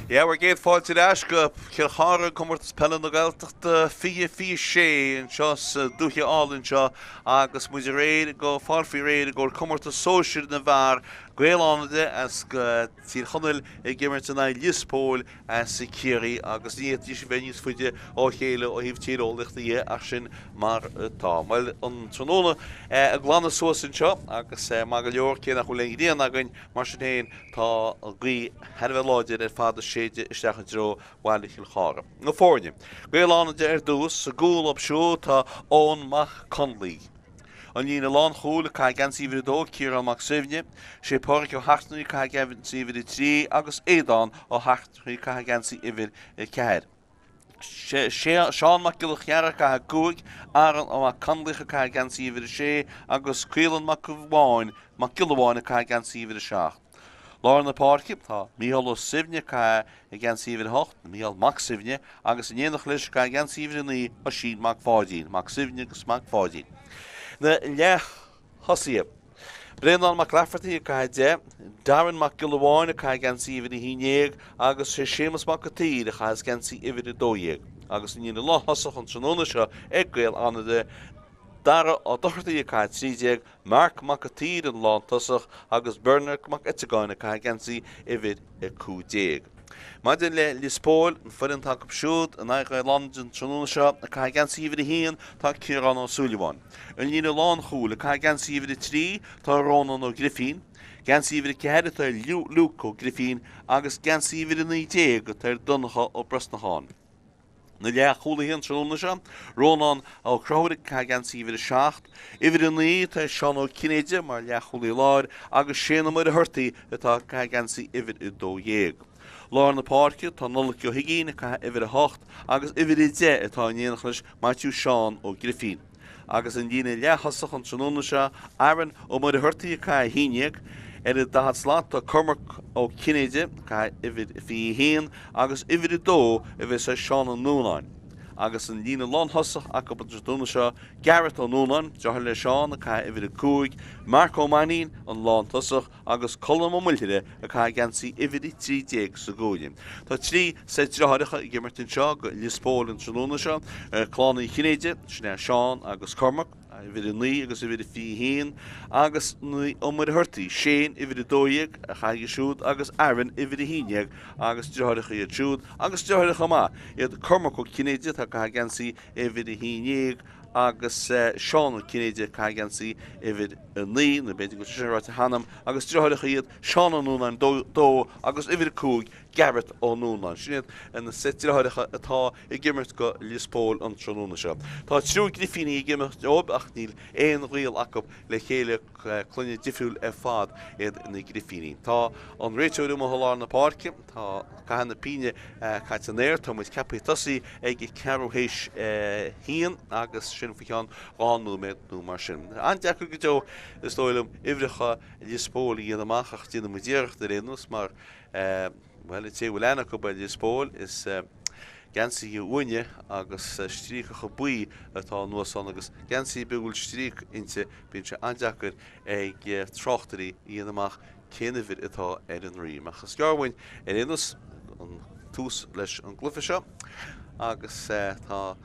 Yeah, we're getting forward to the Ashka. Kilhara, Comórtas, Peile, Gaeltachta, Fhí sé, and just duhe all in Shaw, Agus Muzireid, go Farfi Raid, go Comórtas Sóisir na Bhar, Gaeil as Cill, Tamhnaigh, Lios, Póil, as Ciarán, Agus Níos venues for the Gaeil, Hivtid, all the Ashin, Mar Tá. Well, on Tróna, a Glana Sós in Shaw, Agus Magalior, Kena Hulengdi, and Again, Marshain, Tá, Gaeil, had a lodger at Father Shade, Stachatro, while he'll hard. No for you. Gaeil on the Erdus, a ghoul up show, Tá, on Mach Conley. On ye in a long hole, Kai Gansi Vido, Ciarán Mach Sivne, she Páirc o Hartney, Kai Gavin Sividi 3, Agus Adon, or Hartney, Kai Gansi Ivid, a cad. Sean McGillichara, Kai Goog, Aaron or Mach Conley, Kai Gansi Ivid She, Agus Quillan McGilwine, McGilwine, Kai Gansi Ivid Shaft. Lauren the Páirc, Tá, Míhal o Sivne, Kai Gansi Ivid Hocht, Míhal Mach Sivne, Agus Yenach Lish, Kai Gansi Ivid Ni, or Sheen Mach Fardine, Mach Sivne, Mach Fardine. The Lech Hossiep. Brendan McLafferty, Kai De, Darren McGilwine, Kai Gansi Ivid Hinig, Agus Seamus McCarthy, the Kai Gansi Ivid Doyeg. Agus in the Law Hossach on Sononisha, Gaeil on the Dara or Doherty, Kai Trijeg, Mark McCarthy, and Law Tossach, Agus Bernard McEtzigon, Kai Gansi Ivid a Kujeg. Madden Lios Póil, Fudden Talk of Shoot, and I got London Sononisha, a Kai Gansi Ivid Hien, Tak Ciarán o Sullivan. And in the lawn hole, a Kai Gansi Ivid 3, Ta Ronan o Griffin, Gansi Ivid Cahada, Ta Luke o Griffin, Agus Gansi Ivid in the Teg, Ta Dunha o Brusnahan. Na Lech Húlaíonn Sononisha, Ronan o Crowd, Kai Gansi Ivid Shacht, Ivid in the Ta Sean o Kineja, Mar Lech Húlaí Lord, Agus Shana Mud Hurty, Ta Kai Gansi Ivid Do Yeg. Lauren the Páirc, Tá Nulach o Higín, Kai Ivid a Hocht, Agus Ivid Ze, Tá Nianachlis, Matthew Sean o Griffin. Agus in Dine Lechasach on Sononisha, Aaron o Mud Hurty, Kai Hinieg, Edit the Hatslat, Tá Cormac o Kineja, Kai Ivid Fhí Hien, Agus Ivid Do, Ivid Sean o Noonan. Agus in Dine Lon Hussach, Akab Sononisha, Garrett o Noonan, Jahale Sean, Kai Ivid a Coig, Mark o Manin, on Lon Hussach, Agus Colum o Multide, a Kai Gansi Ivid 3 Jake Sogolium. Tá 3 set Jaharicha, Gimerton Shaw, Lios Póil and Sononisha, Clonny Kineja, Shna Sean, Agus Cormac, Ivid in Lee, Agus Ivid Fhí Hien, Agus Umud Hurty, Shane, Ivid Doyeg, a Chai Shoot, Agus Aaron, Ivid Hinieg, Agus Jaharicha Yachud, Agus Jaharicha Ma, Yet Cormac o Kineja, Kai Gansi Ivid Hinieg, Agus Sean Kineja, Kai Gansi Ivid in Lee, the Bedigo Shirat Hanam, Agus Jaharicha Sean o Noonan, Do, Agus Ivid Coog, Garrett o Noonan. Shinit, and the set Jaharicha Atá, Gimmert go Lios Póil on Sononisha. Tá Trú Griffini Gimmert Job Achnil, Ein Real Akab, Le Chéile Cluiche Difful Fad in the Griffini. Tá on Rachel Rumaholar na Páirc, Tá Cahan Pine Catanair, Tá with Capitasi, Egi Caro Hish Hien, Agus Shinfihan, Ranu Met no Marshin. Anjaku Gjo, the Stoilum, Ivricha, Lios Póil, Yamachach, Dinam Mudir, the Renus, Mar, well, it's a Wilanaco by Lios Póil is. Gansi Unye, Agus Strik Habui, at all no son, Agus Gansi Bigul Strik into Pincha Anjaker, a Tráchtaire, Ianamach, Kennevid at all Eden Ree. Machascarwin, and Inus on Tus Lesh on Cluiche, Agus Tá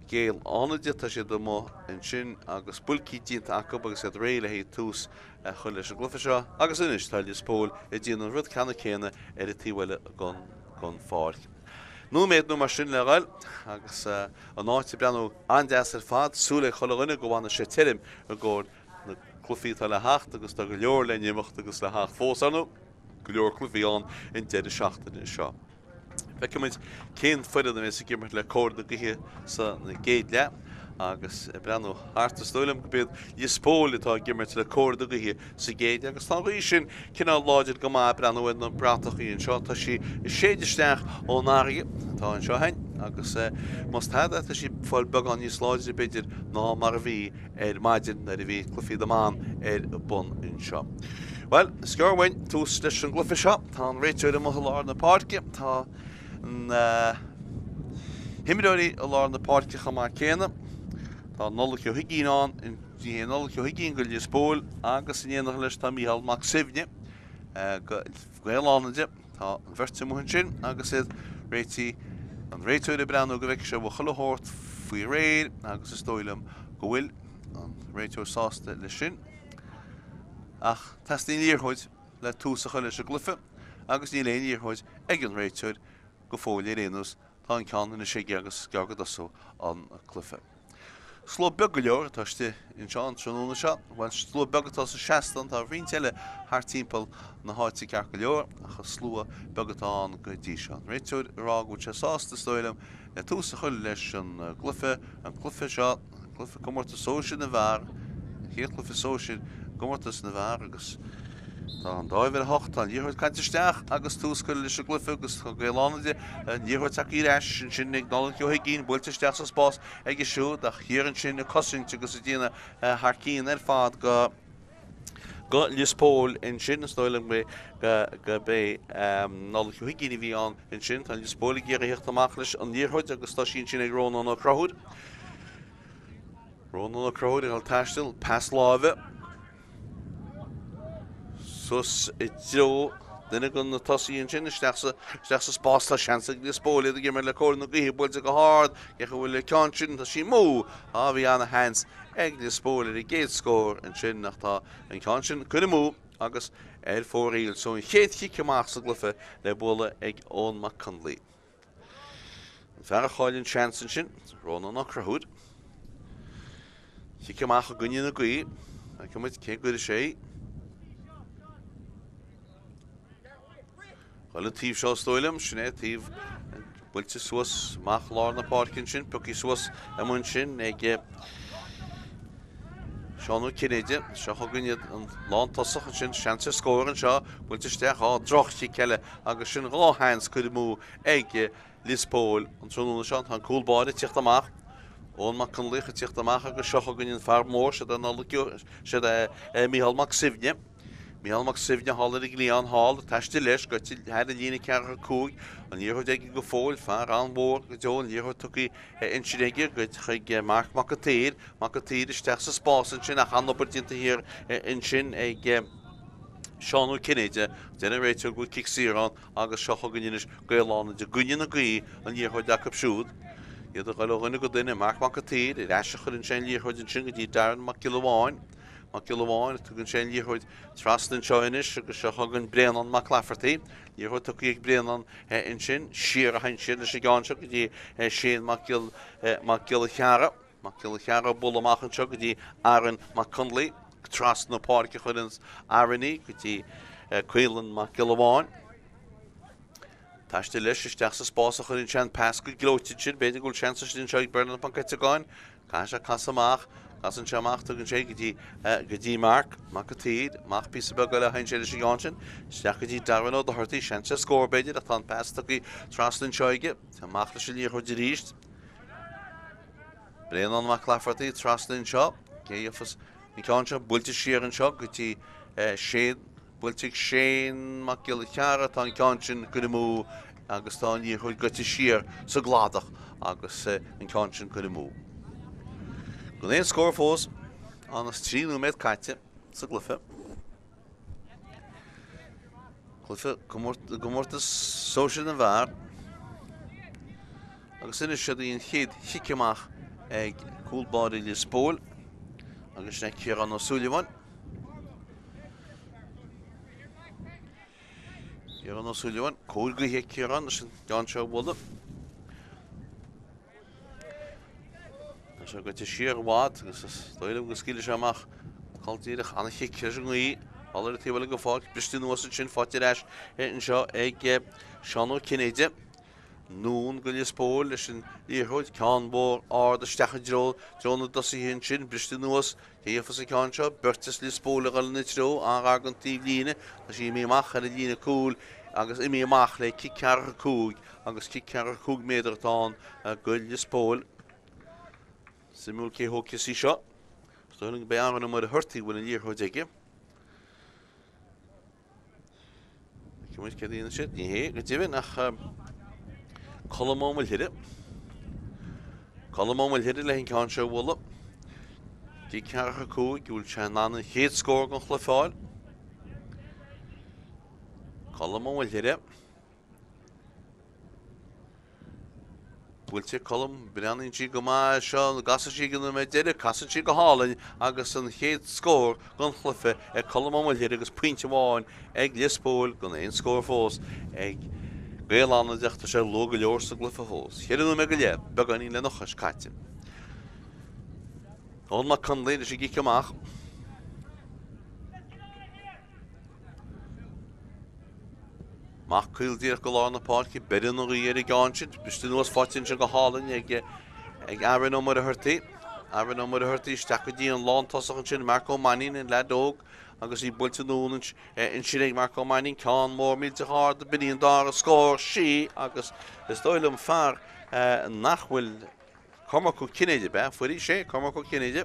Gaeil on it, Tashidamo and Shin, Agus Bulky Jint Akab, Agus at Rail, he Tus, Hulish and Cluiche, Agus Inish, Lios Póil, a Gin and Rid Canacana, Edity well gone far. No made no machine legal, Agus a night brano andas fad, Sule Cholorina go on the Sathairn, a go the Cluiche la Hacht, Agus the Gaeil, and Yamach, Agus la Hacht Fosano, Gaeil Cluiche on in Dead Shacht in the shop. Becoming Kane further than Mr. Gimmert le cord the Gaeil, so the Gaeil, Agus brano hart to Stoilum, bid Lios Póil at Gimmert le cord the Gaeil, so Gaeil, Agus Tangishin, Kina Lodge Gama, Brano, and Bratachi and Chartha, she is shady stack on Nari, Tá an Shahain, Agus must have that she fall bug on his lodge a bit, no Marvi, imagine that if Cluiche the man, Bun in shop. Well, Scar went to Station Cluiche shop, Tan Rachel the Mohalar in the Páirc, Tá Himidori along the Páirc Chamakena, Tá Nulach o Higín on, and Nulach o Higín go Lios Póil, Agus in Yenach Tamhnaigh Mach Sivne, Gaeil on it, tá an bhirte muhan sin agus iad réití an réitúide breanú go bheice se bh chulairt faoi réir agus is dóilem go bhfuil an réitúir sásta le sin. Ach tastíon íorthóid le túsa chuile se glufa agus ní léon íorthóid ag an réitúir go fóil réanús tá an ceann na sé agus geagad asú an clufa. Sló beg go leor táiste in seán tróna seo, bhain sló begadtá sa seaastan tá bhríon teile thar timppel na háití cear go leor a chu slua begadtáin go dtí seán. Réitúir rá go se sásta stoilem le túsa chuile leis an clufa seo, an clufa Comórtas Sóisir na bhar, chéad clufa Sóisir Comórtas na bhar agus tá an dáimhar hocht an díorthóid caiinteisteach agus túscoil leis a glufa agus Gaelánide an díorthóid taí reis an sin ag nálan ceoigín builteisteach sa spás ag is siú a chéarann sin a cosinte agus a dtíana thcíín ar fád go Lios Póil in sin stoilm go bé nálan ceoigín bhí an in sin tá Lios Póil géar a hecht amach leis an díorthóid agus tá sin sin ag rónán ó crothúd. Rónán ó crothúd ag taistil pas láimhe. Sus i dro dyna gwn na tosi yn sin steach sa spás la seansa Lios Póil a gymryd le cwrdd na gwyhi bwyd ag a hard gech a wyl le canchin ta si mw a fi anna hans ag Lios Póil i gyd sgôr yn sin nach ta yn canchin cwna mw agus fór íl so yn chéad chic amach sa glyfa le bwla ag ón mac cynli. Yn fer a cháilin seans yn sin róna na crahúd chic amach a gwynnu na gwy a cymryd ceg gwyd y sé Well tíb seo stoilm sinné tíb builte suas mach lár na páircin sin, puci suas amún sin ag seanú cinéide, seo chuganniad an lán tosach sin seansa scóir an seo, builte steach á drochti ceile agus sin gláhains cuid mú ag Lios Póil an trónúna seán an cúlbáide tíocht amach, ón mac cynlich a tíocht amach agus seo chuganniad fear mór se Mícheál mac sibne. Mícheál mac sibne hálar ag líon hall taiste leis go head a lína cear cúig an díorthóid ag go fóil fear an mór go deo an díorthóid tuí in sinéige go chuig marc mac a tír isteach sa spás an sin a chanobartínta hir in sin ag seanú cinéide déna réitear go cic Ciarán agus seo chugannis Gaeilánna de gunne na gaí an díorthóid a capsúd. Iad a gáilúna go duine marc mac a tír i reise chur in sin díorthóid in sin go dtí daran mac kilomháin. Mac kilomháin tugann sin díorthóid trastan seoinis agus seo chugann breanan mac Fáthartaí. Díorthóid tuí ag breanan in sin siar a hain sin leis gáinse go dtí sin mac Gaeltachta. Mac Gaeltachta bula amach an seo go dtí aran mac cynli tras na páirce chuirins araní go dtí cuilan mac kilomháin. Taiste leis isteach sa spás a chuirinn sin pas go glóite sin beidir gúil seansa sin seo ag breanan pan caiteáin cai cas amach As an seach tugann sé go dtí marc mac a tíd mac pí be go le hain sé leis gáin steach go dtí daran ó thuirtaí seansa scór beidir a tá pas tuí traslinn seoige tá mac leis líorthóid de ríist. Breanan mac Fáthartaí traslinn seo céafas ní cáinse builte siar an seo go dtí builteigh sin mac Gaeltachta tá cáin go mú agus tá líorthóid go dtí siar sa gládach agus an cáin go mú. Go éon scór fós an tríú méid caite sa glufa. Glufa Comórtas Sóisir na bhar agus ina siad íon chéad chiiciamach ag cúlbáide Lios Póil agus na Ciarán ó Súileáin. Ciarán ó Súileáin cúil go héic Ciarán leis an gan seo bhla. Go te siar bhád agus stoilm go scíile seach cáiltíireach anna chiic ceir an gaí allar tíhfuil go fáil bristú nuas sin fáilte eis in seo ag seanú cinéide nún go Lios Póil leis an díorthóid ceann mór áard a steach dro drona dosaí hin sin bristú nuas chéafas a ceann seo beirtas Lios Póil a gáil na tro an an tíomh líne a sí míach ar a líne cúil agus i míach le cic cear cúig agus cic cear cúig méidir atá go Lios Póil. Simúl cé hócia sí seo. Stoilm be angan mar a thuirtaí bhfuil an díorthóid aige. Cymryd ce dtíana siad, ní hé, go dtíbh nach colmóil hiide. Colmóil hiide le hinn cáin seo bhla. Dí cearcha cúig bhfuil se nána chéad scór gan chluifáil. Colmóil hiide, Bhfuilte colm breanin tí go má seo gasí gan mé deidir casan tí go hálainn agus an chéad scór gan chlufa ag colm amhailthir agus puinte bháin ag Spóil gan éon scór fós ag Gaeil deachta sé lo go leor sa glufa fós. Chéanú me go léir beganí le nachas caite. Ón má conléidir sé gíice amach. Mach Cill dír go lána Páirc berin ó íar i gáinsid, bistú nuas fátin se go hálainn ag aran ó mar a thuirtaí. Aran ó mar a thuirtaí isteach go dtí an lán tosach an sin Marco Manning in ledóg agus í builte núnint in sin ag Marco Manning cán mór mílte hard a bíon dar a scór sí agus is dóilm fear nachhfuil Cormac go Cinéide be, fuirí sé Cormac go Cinéide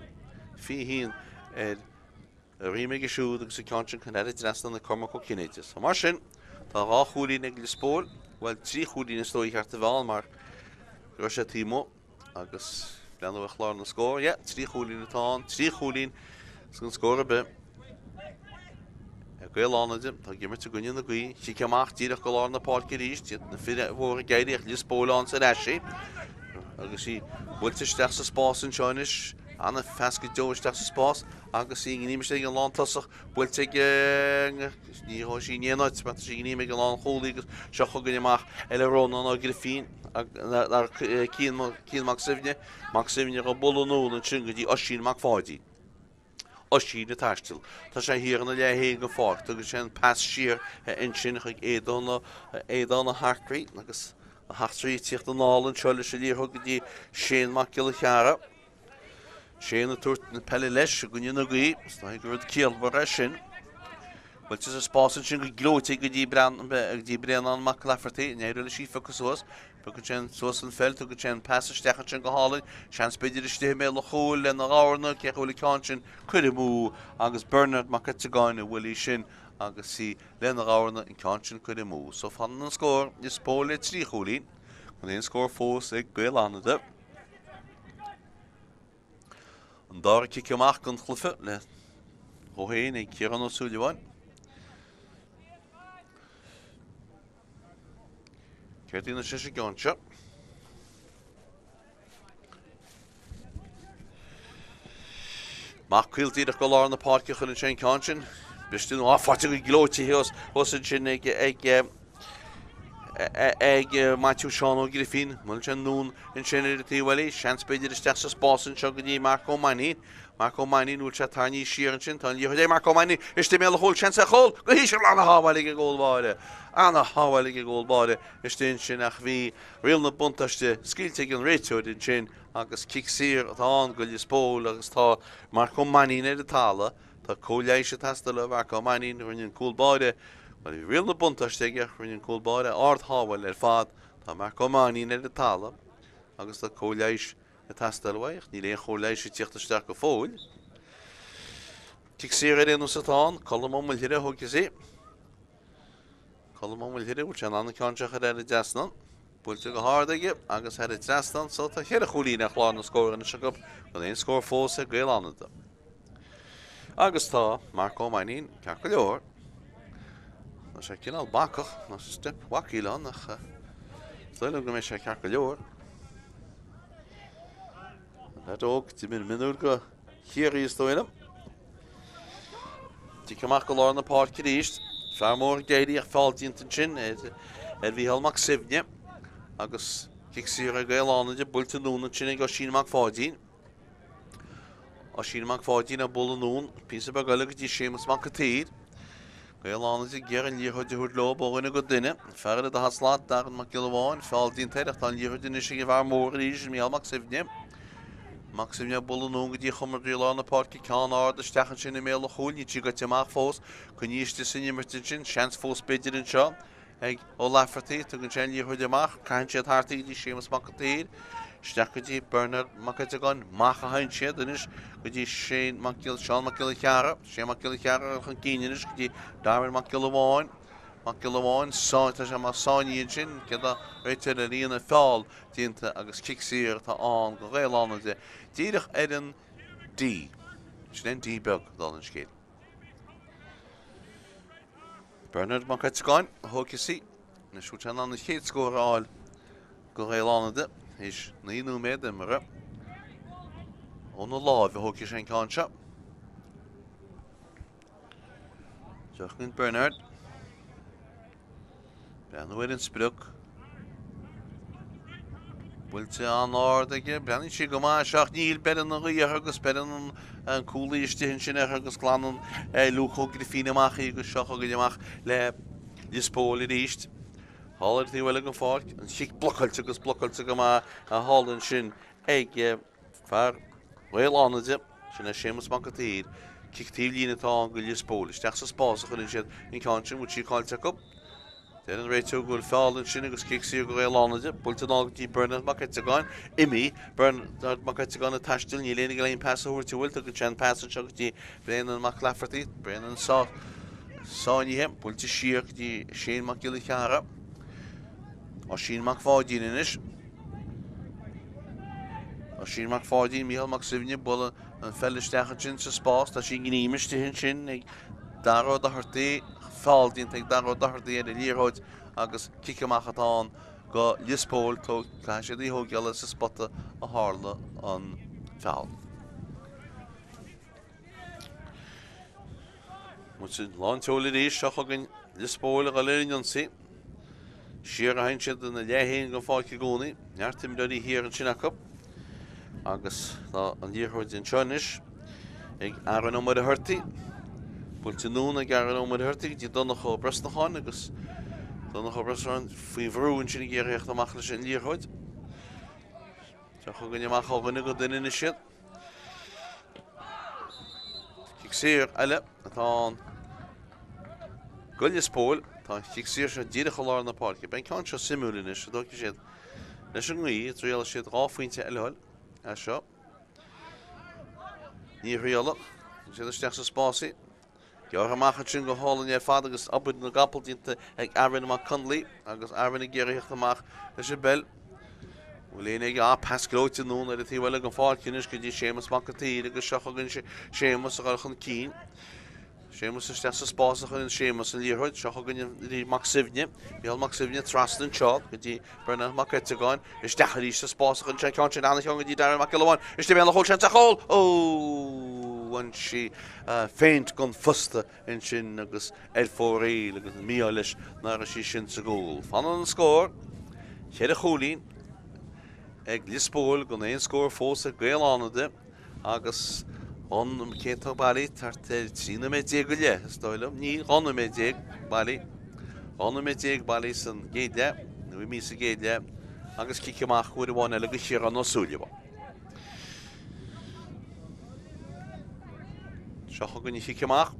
fi hín a ríime go siúd agus i cáintin chunéide drestan na Cormac go Cinéide. So mar sin tá rá chúlín ag Spóil, bhfuil trí chúlín is dóí cheart a bháil mar gur sé tímó agus leanú a chlár na scór, trí chúlín atá, trí chúlín gon scór a be. Gaeil tá gimmert a gunne na gaí, si ceamach díach go lá na Páirc ríist, na fi bhór gaiideach Spóil an sa eisi, agus sí bhfuilte steach sa spás an seoinis, anna fesca deoisteach sa spás, agus sí gníime sé an lán tasach, bhfuilte níá sí néanaid, bet sí gníime an lán cholaí agus seach go gunneach eile róna á gur fin ar cían mac sibne go bolú an sin go dtí osín mac fáidí. Osí na taistil. Tá sé híanna le hé go fácht, agus sé pass siar in sin chuig édána Harcraí, agus a Harcraí tíocht an nálan seola sé líor go dtí sé mac gil cheara. Sé na tuairt na Peile leis a gunne na gaí, tá gur céalbar sin. Bhfuilte a spásan sin go glóite go dtí brean an mac lefartaí, néidir le sí focus suas, go sin suas an felt go sin pass stechan sin go hálainn, sean speidir istí mé le chúil le na ána ce chúla cáin sin chuide mú agus Bernard mac gáin a bhfuil sin agus sí le na ána in cáin sin chuide mú. So fan an scór is Spóil le trí chúlín, chun éon scór fós ag Gaeil. An dar cic amach gan chlufa le óhéin ag Ciarán ó súlaháin. Ceirtína sé sé gáinse. Mach Cill díach go lá na Páirc chun an sin cáin sin, bistú áfáte go glóití os an sin ag Matthew Seán ó Griffin, mun sin nún in sin ar tíhfuil, sean speidir isteach sa spásan seo go dtí Marco Manning. Marco Manning úl se Tamhnaigh siar sin, tá líoch Marco Manning istí mé le hol sean sa chol, go hí se lána hábhaile go ggóilbáide. Anna hábhaile go ggóilbáide istí sin ach bhí rial na buntaiste scíilte an réiteúid in sin agus cicsír atá go Spóil agus tá Marco Manning ar a tála, tá cóléise tasta le Marco Manning rinne cúlbáide. Bhí rial na buntaiste rinne cúlbáide ard hábhail ar fad tá Marco Manning ar a tála agus tá cóléis na tastalhaich, ní léon choléise tíochtta steach go fóil. Cicsír ar éanú satán, colm amhailthire thugus é. Colm amhailthire bhfuil sé anna cáinteach ar a deasnan. Bhfuilte go hádaige agus ar a deasnan, so tá chéad a cholín a chláán na scóir na secup, go éon scór fós a Gaeil. Agus tá Marco Manning ceach go leor. Tá sé cinál bacach, ná sé step wacián nach stoilm go mé sé ceach go leor. Dat ook, die minúr go chéirí is dóinam. Tí ceamach go lá na Páirc ríist, fear mór géirí ach fáiltíonn sin bhí helmach sibne agus cicsír a Gaeil builte núna sin go sin mac fáidín. A sin mac fáidín a bula nún, písa ba gaile go dtí sémas mac a tír. Gaeil ggéar an líorthaide thuair lo bóganna go duine, fear a haslát dar an mac gilháin, fáiltíonn teireach tá an líorthaide sé go bhar mór ríist mí helmach sibne. Maximum bolo nung di chumar di lá na Páirc ceann ard stechan sin mé le chúil, ní tí go teach fós, chun níoste sin immertin sin, seans fós beidir in seo, ag ó lefartaí, tugann sin líorthaide amach, caiin siad hartaí dí sémas mac a tír, steach go dtí Bernard mac a gáin, mach a hain siad inis, go dtí Seán mac gil cheara, sé mac gil cheara chun cíineis, go dtí Darren mac gil amháin, tá sé mar sáiníonn sin, ceda réitear a ríonna fáil dínta agus cicsír tá an go Gaeil. Díadach ar an D, sin an D beg dá an scéad. Bernard mac a gáin, thugus sí, na siúte an chéad scór áil go Gaeil. is ní nú méid imara. On the law, the hockey shank on shop. Jacqueline Bernard. Brennan in Spiluk. Wiltse an Ardage, Brennan Shigama, Shach Neil, Brennan Riagus, Brennan and Cluiche, Hinchinagus Clannon, Luke Grifina Machi, Shachogimach, Le Póil East. Holiday Willigan Falk, and she Blockaltigus, Blockaltigama, a Holland Shin, Egg, Far. Well on it, she's a shameless marketeer. Kicktively in the tongue, Lios Póil. That's a sponsor in country, which she called take up. Then Rachel will fall and Shinnigus kicks you well on it. Bulton deep Bernard Macatagon, Emmy, Bernard Macatagon attached to Yelena Lane pass over to Wilton, Chan pass and Chuck the Brennan McLafferty, Brennan saw him, Pulti Shear, the Shane McGillicara, or Shane McFaudin in it. Sheen McFaudin, Michael McSivnia, Bull and Fellish Dachin to Spórt, that she geniemish to Hinchin, Darrow the Hurty, Faldin, take Darrow the Hurty and the Learhood, August Kikamachaton, go Lios Póil to Clash of the Hogelas, a spotter, a Harla on Foul. Which is long told it is, Shahogin, Lios Póil, a Galerian seat. Sheer Hinchin and the Yahin of Falkigoni, Yartim Duddy here in Chinakop. Agus an Learhoid in Ciarán ag aran mar hurti Pulti nún ag aran mar hurti di donna cho Brestnachan agus donna cho Brestnachan Fhánada in sin géireacht amach leis an Learhoid Tá cho gonne amach ó gonne go duine na siad Cill eile atá go Lios Póil tá Cill se díadach lá na Páirc ben ceann seo simúlin is dó siad leis an ngí tríal siad ráfuinte eile Asho. Ní riala, sé steach sa spási. Gear amach sin go hálan ar fad agus abud na gapal dínta ag aran amach Conley agus aran ag géireacht amach leis a bell. Bhfuil éananig pasclóite nún ar a tíhfuil go fáilcinis go dtí sémas marketeer agus seachagin sémas a galchan cín. Sémas is steach sa spása chun sémas an Learhoid seachagin dí Maxivne. Bhíal Maxivne trastan seo go dtí Brennan Macatagon is decharí sa spása chun ceann sin anna teanga dí Darren McIlwain. Is dé bhéal a hol sin a hol. Oh, an si féint gon fusta in sin agus fóraí agus mío leis nar a si sin sa gúil. Fan an scór, chéad a cholín ag Lios Póil gon éon scór fós a Gaeil ánada agus on Keto Bali, Tartel, China Medjegule, Stoilum, Ni, on Medjeg, Bali, on Medjeg, Bali, and Gaeil, we miss a Gaeil, Agus Kikimach would want a look here on Osuliva. Shahogan Kikimach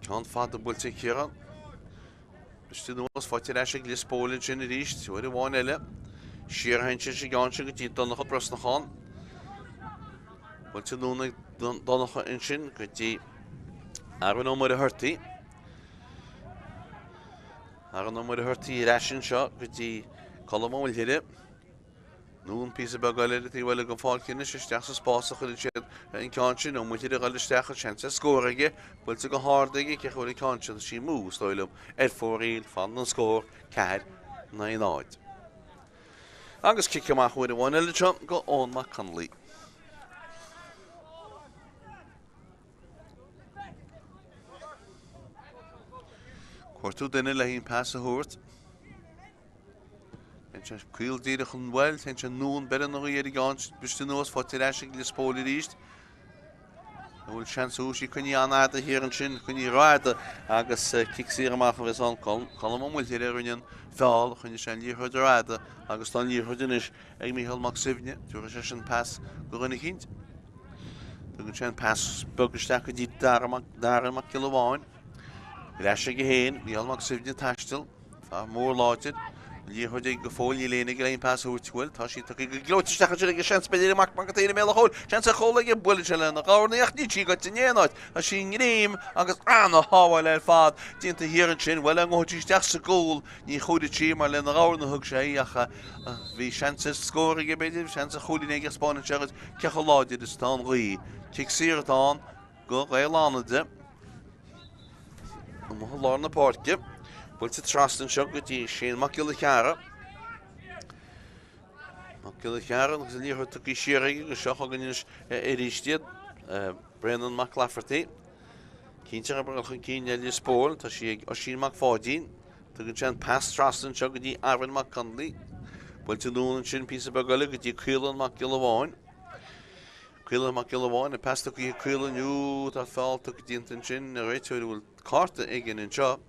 can't find the Bultic here. Still was for Tirashik, Lios Póil in the East, where the one ele, Sheer Henches, Ganshin, Titan of Prosnahan. But to know Donnacha in Shin, could ye Aron with a hurty. Aron with a hurty ration shot, could ye Colombo will hit it. Noon piece of bagality will go fall finish, just as possible in conscience, and with the other stack of chance to score again, but to go hard again, carefully conscious she moves, Stoilum, at 4 fun and score, cat 9 out. Agus kick him out with the one little jump, go on McConley. Quartu dinner laying past the horse. And just Cill did it well, and just noon better than the guns, but the nose for Tirashik Lios Póil East. I will chance who she couldn't add here and Shin, couldn't you ride the Agus kicks here off of his own column will hit Iranian fall, when you send you heard the ride, Agus on you heard in his Michael Maxivnia to recession pass, go in a hint. The chan pass, Bogustack, Darren McIlwain. Rashig again, the Almac Sivnia Tashtil, far more lodged. Learhoid go fóil Yelena Lane pass over to Will, Tashi took a gloat stack a chance by the Markatay Mel hole, chance a hole like a bullet and the Gorny Achnichi got to Nianot, a sheen name, August Anna Howell and Fad, didn't hear and chin, well, I'm going to stack a goal, Ni Hody Chimmer, and the Round Hook Shayacha, the chances scoring a bit, chance a holy nigger spawn and Charles, Kachalod did the stone Lee, kicks here at on, go Gaeil on them. On the Páirc, but to trust and shock with the Shane McGillicara. Cill Ciarán agus líor tu siarige go seach ganis éistead Brennan McLafferty. Cínte bar chun cíine le Spórt tá si ó sin mac fádín tu go tean pass trastan seo go dtí Aaron McConley. Bhfuil tú nún sin pí a bagala go dtí Cuilan mac Gilháin. Cuilan mac Gilháin a pass go Cuilan ú tá fáil tu go dtíantan sin a réiteir bhfuil carta igen in seo.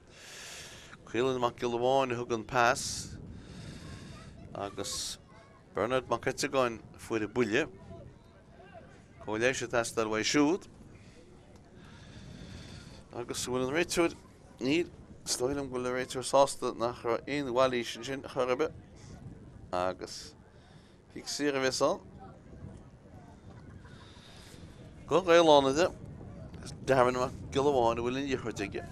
Cuilan mac Gilháin a thugan pass agus Bernard McCettigáin fuair a buile. Comórtas tastal bhaid siúd. Agus bhfuil an réiteir ní stoilm go le réiteir sásta nach ra aon bhhailí sin chorbe. Agus fic siar a bheitán. Go Gaelánide agus Darren mac Gilháin a bhfuil in dhearchuid aige.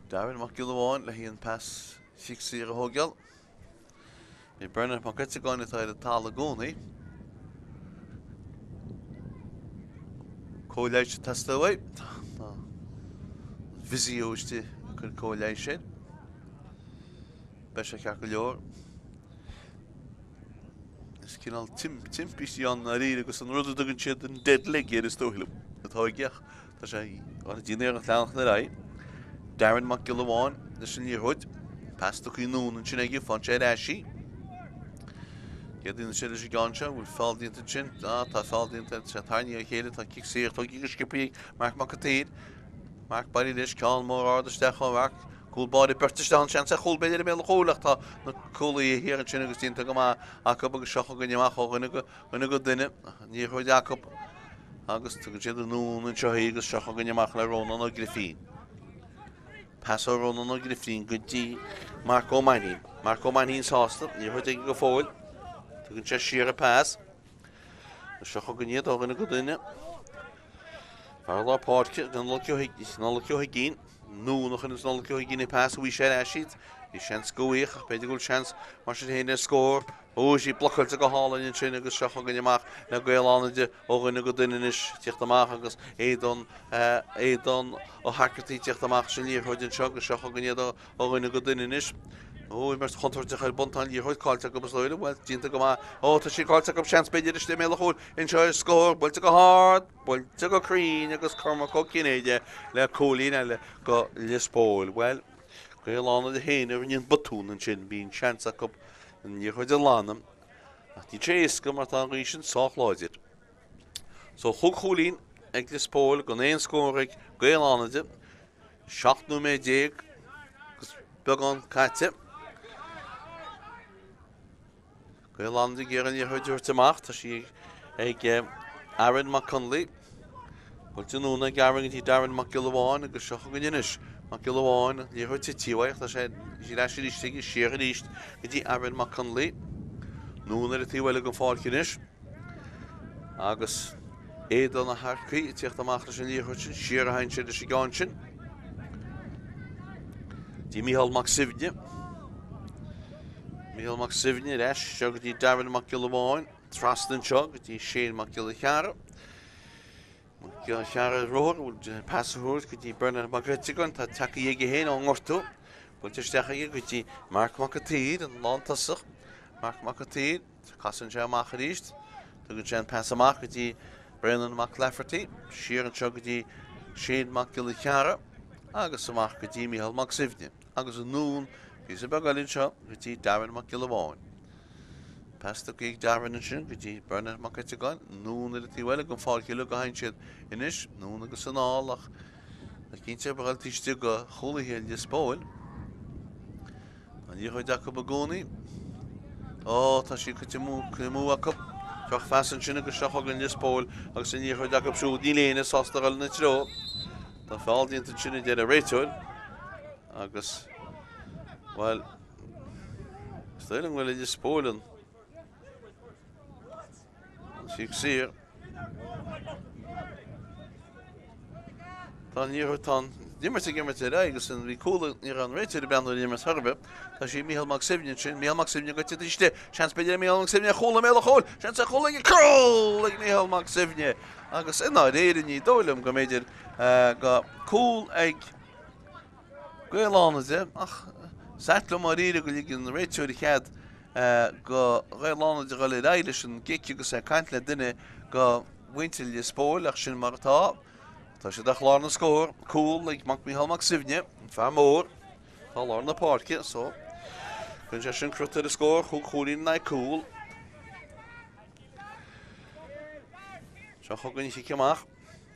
Darren mac Gilháin le híon pass fic siar a thógeal. Bhí Bernard McCettigáin atá a tála gcónaí. Comórtas tasta bhaid. Visíoiste chun Comórtas sin. Beis a ceach go leor. Is cinál timpiste an a rí agus an rud agan siad an dead leg ar is tóhilim. Atá gceach tá sé an dinéir an chláach na ra. Darren mac Gilháin na sin líorhuid. Pasta chuí nún an sin aige fan sé eisi. Gedin sin is gancha bhfuil fáildínta sin tá fáildínta Sathairn a chéile tá cic siar tá go scipaí Mark McAteed. Mark bailí leis cáil mór ardasteach Mark cúlbáid bertistán sean sa chul beidir mé cholaach tá na colaí hir an sin agus tínta go má Jacob agus seach go neamach gona go duine ní chuid Jacob agus tu go siad an nún an seo agus seach go neamach le Rónan ó Grifín. Pass ó Rónan ó Grifín go dtí Mark O'Mahony. Mark O'Mahony's sásta ní chuid go fóil. Tu gan sé siar a pass. Seach go níad ó gona go duine. Far lá Páirc gan nolcio higín. Nú noch in nolcio higín i pass bhí sé eisiid. Bhí seans goíoch ach beidir gúil seans mar sin héine scór. Ó sí blochailte go hálainn in sin agus seach go neamach na Gaelánide ó gona go duine is tíocht amach agus éadon ó hacrtaí tíocht amach sin líorhuid in seo agus seach go níad ó gona go duine is. Ó mar chuirte chuil bontáin líorhuid cáilte go leile bhfuil dínta go má ó tá sí cáilte go seans beidir is mé leúil in seo scór builte go hard, builte go crín agus chuma có cinéide le cólín le go Spóil. Well, Gaelánide héine ar níon batún an sin bíon seans go an líorhuid a lánam ach tí tréis go mar tá rí sin sách láidir. So thug cholín ag Spóil go éon scóraigh Gaelánide 7-10 gus beagán caite. Gaelánide géar an líorhuid dúirteach tá sí ag Aaron McConley. Bhfuil núna garan tí Darren mac Gilháin agus seach go inis. Mac Gilháin líorhuid tíhaich tá sé leis ríiste siar a ríist go dtí Aaron McConley. Núna a tíhile go fáil inis. Agus éadon na Harcaí tíocht amach leis an líorhuid sin siar a hain sin is gáin sin. Dí Micheál mac Sivne. Micheál mac Sivne leis seo go dtí Darren mac Gilháin. Trastan seo go dtí Shane mac Gilcharra. Cearra róir bhfuil passaúir go dtí Bernard McCettigáin tá take dhéige héin ó ngortú. Bhfuil teisteach aige go dtí Mark McAteed an lántasach. Mark McAteed casan sé amach a ríist. Tu go sé pass amach go dtí Brennan McLafferty. Siar an seo go dtí Shane mac Gilcharra. Agus amach go dtí Micheál mac Sivne. Agus an nún bhí sa beagálinn seo go dtí Darren mac Gilháin. Pasta go Darren sin go dtí Bernard McCettigáin. Nún a tíhile go fáil ciúla go hain siad inis. Nún agus an álach. Na cinnte bail tíiste go cholaíhéil le Spóil. An díorhuid Jacob a gcónaí. Ó tá sí go mú Jacob. Teach fesan sin agus seach agan le Spóil agus an díorhuid Jacob siú ní léana sásta gal na treo. Tá fáildínta sin de a réiteil. Agus well stoilm bhfuil le Spóil fic siar. Tá níorhuid tá Dimmerte gimmerte agus an bhí coolla ní an réiteir beanú immer thurbe. Tá sí Micheál mac Sivne sin, Micheál mac Sivne go tíiste, seans beidir Micheál mac Sivne chola mé chol, seans a chola crol ag Micheál mac Sivne. Agus ina réidir ní dóilm go méidir go cool ag Gaelánide ach Sathairn maríre go ligin réiteúir chead go réileánna de goile éile sin gici go sé caiint le duine go bhaintil le Póil ach sin mar tá. Tá sé de chláir na scór, cúil le mac Mícheál mac Sibhne, fear mór, tá lár na Páirce, so chun sé sin crutar a scór, chúlín na cúil. Seo chugann chi ceamach,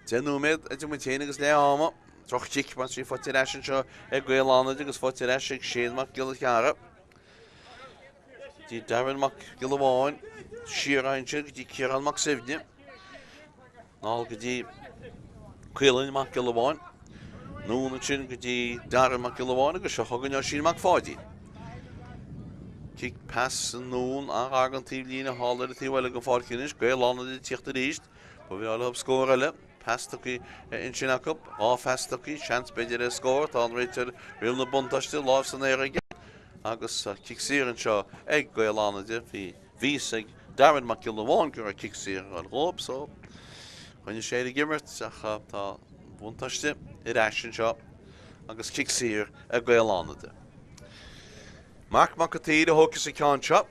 déanúméid a d mutéine agus le áma, troch tic man sí fáte reisin seo Gaeilánna agus fáte reisin séad mac gil cheara. Dí Darren mac gil bháin, Ciarán go dtí Ciarán mac Sibhne, ná go dtí Cuileann mac gil bháin, núna sin go dtí Darren mac gil bháin agus seo chugann sin mac fáidí. Cic pass an nún a agan tíb lína hálar a tíhile go fácinis, Gaeilánna dí tíocht a ríist, ba bhí ála scór eile, pastaí in sin acup, á festaí, seans beidir a scór, tá an réitear riil na buntaiste láh san éige, agus cic siar an seo ag Gaeilánna hí vís ag Darren mac gil bháin gur a cic siar an glób, so chuine sé a gimmert ach tá buntaiste i reisin seo agus cic siar a Gaeilánna. Mark Macatí a hócas a ceann seo.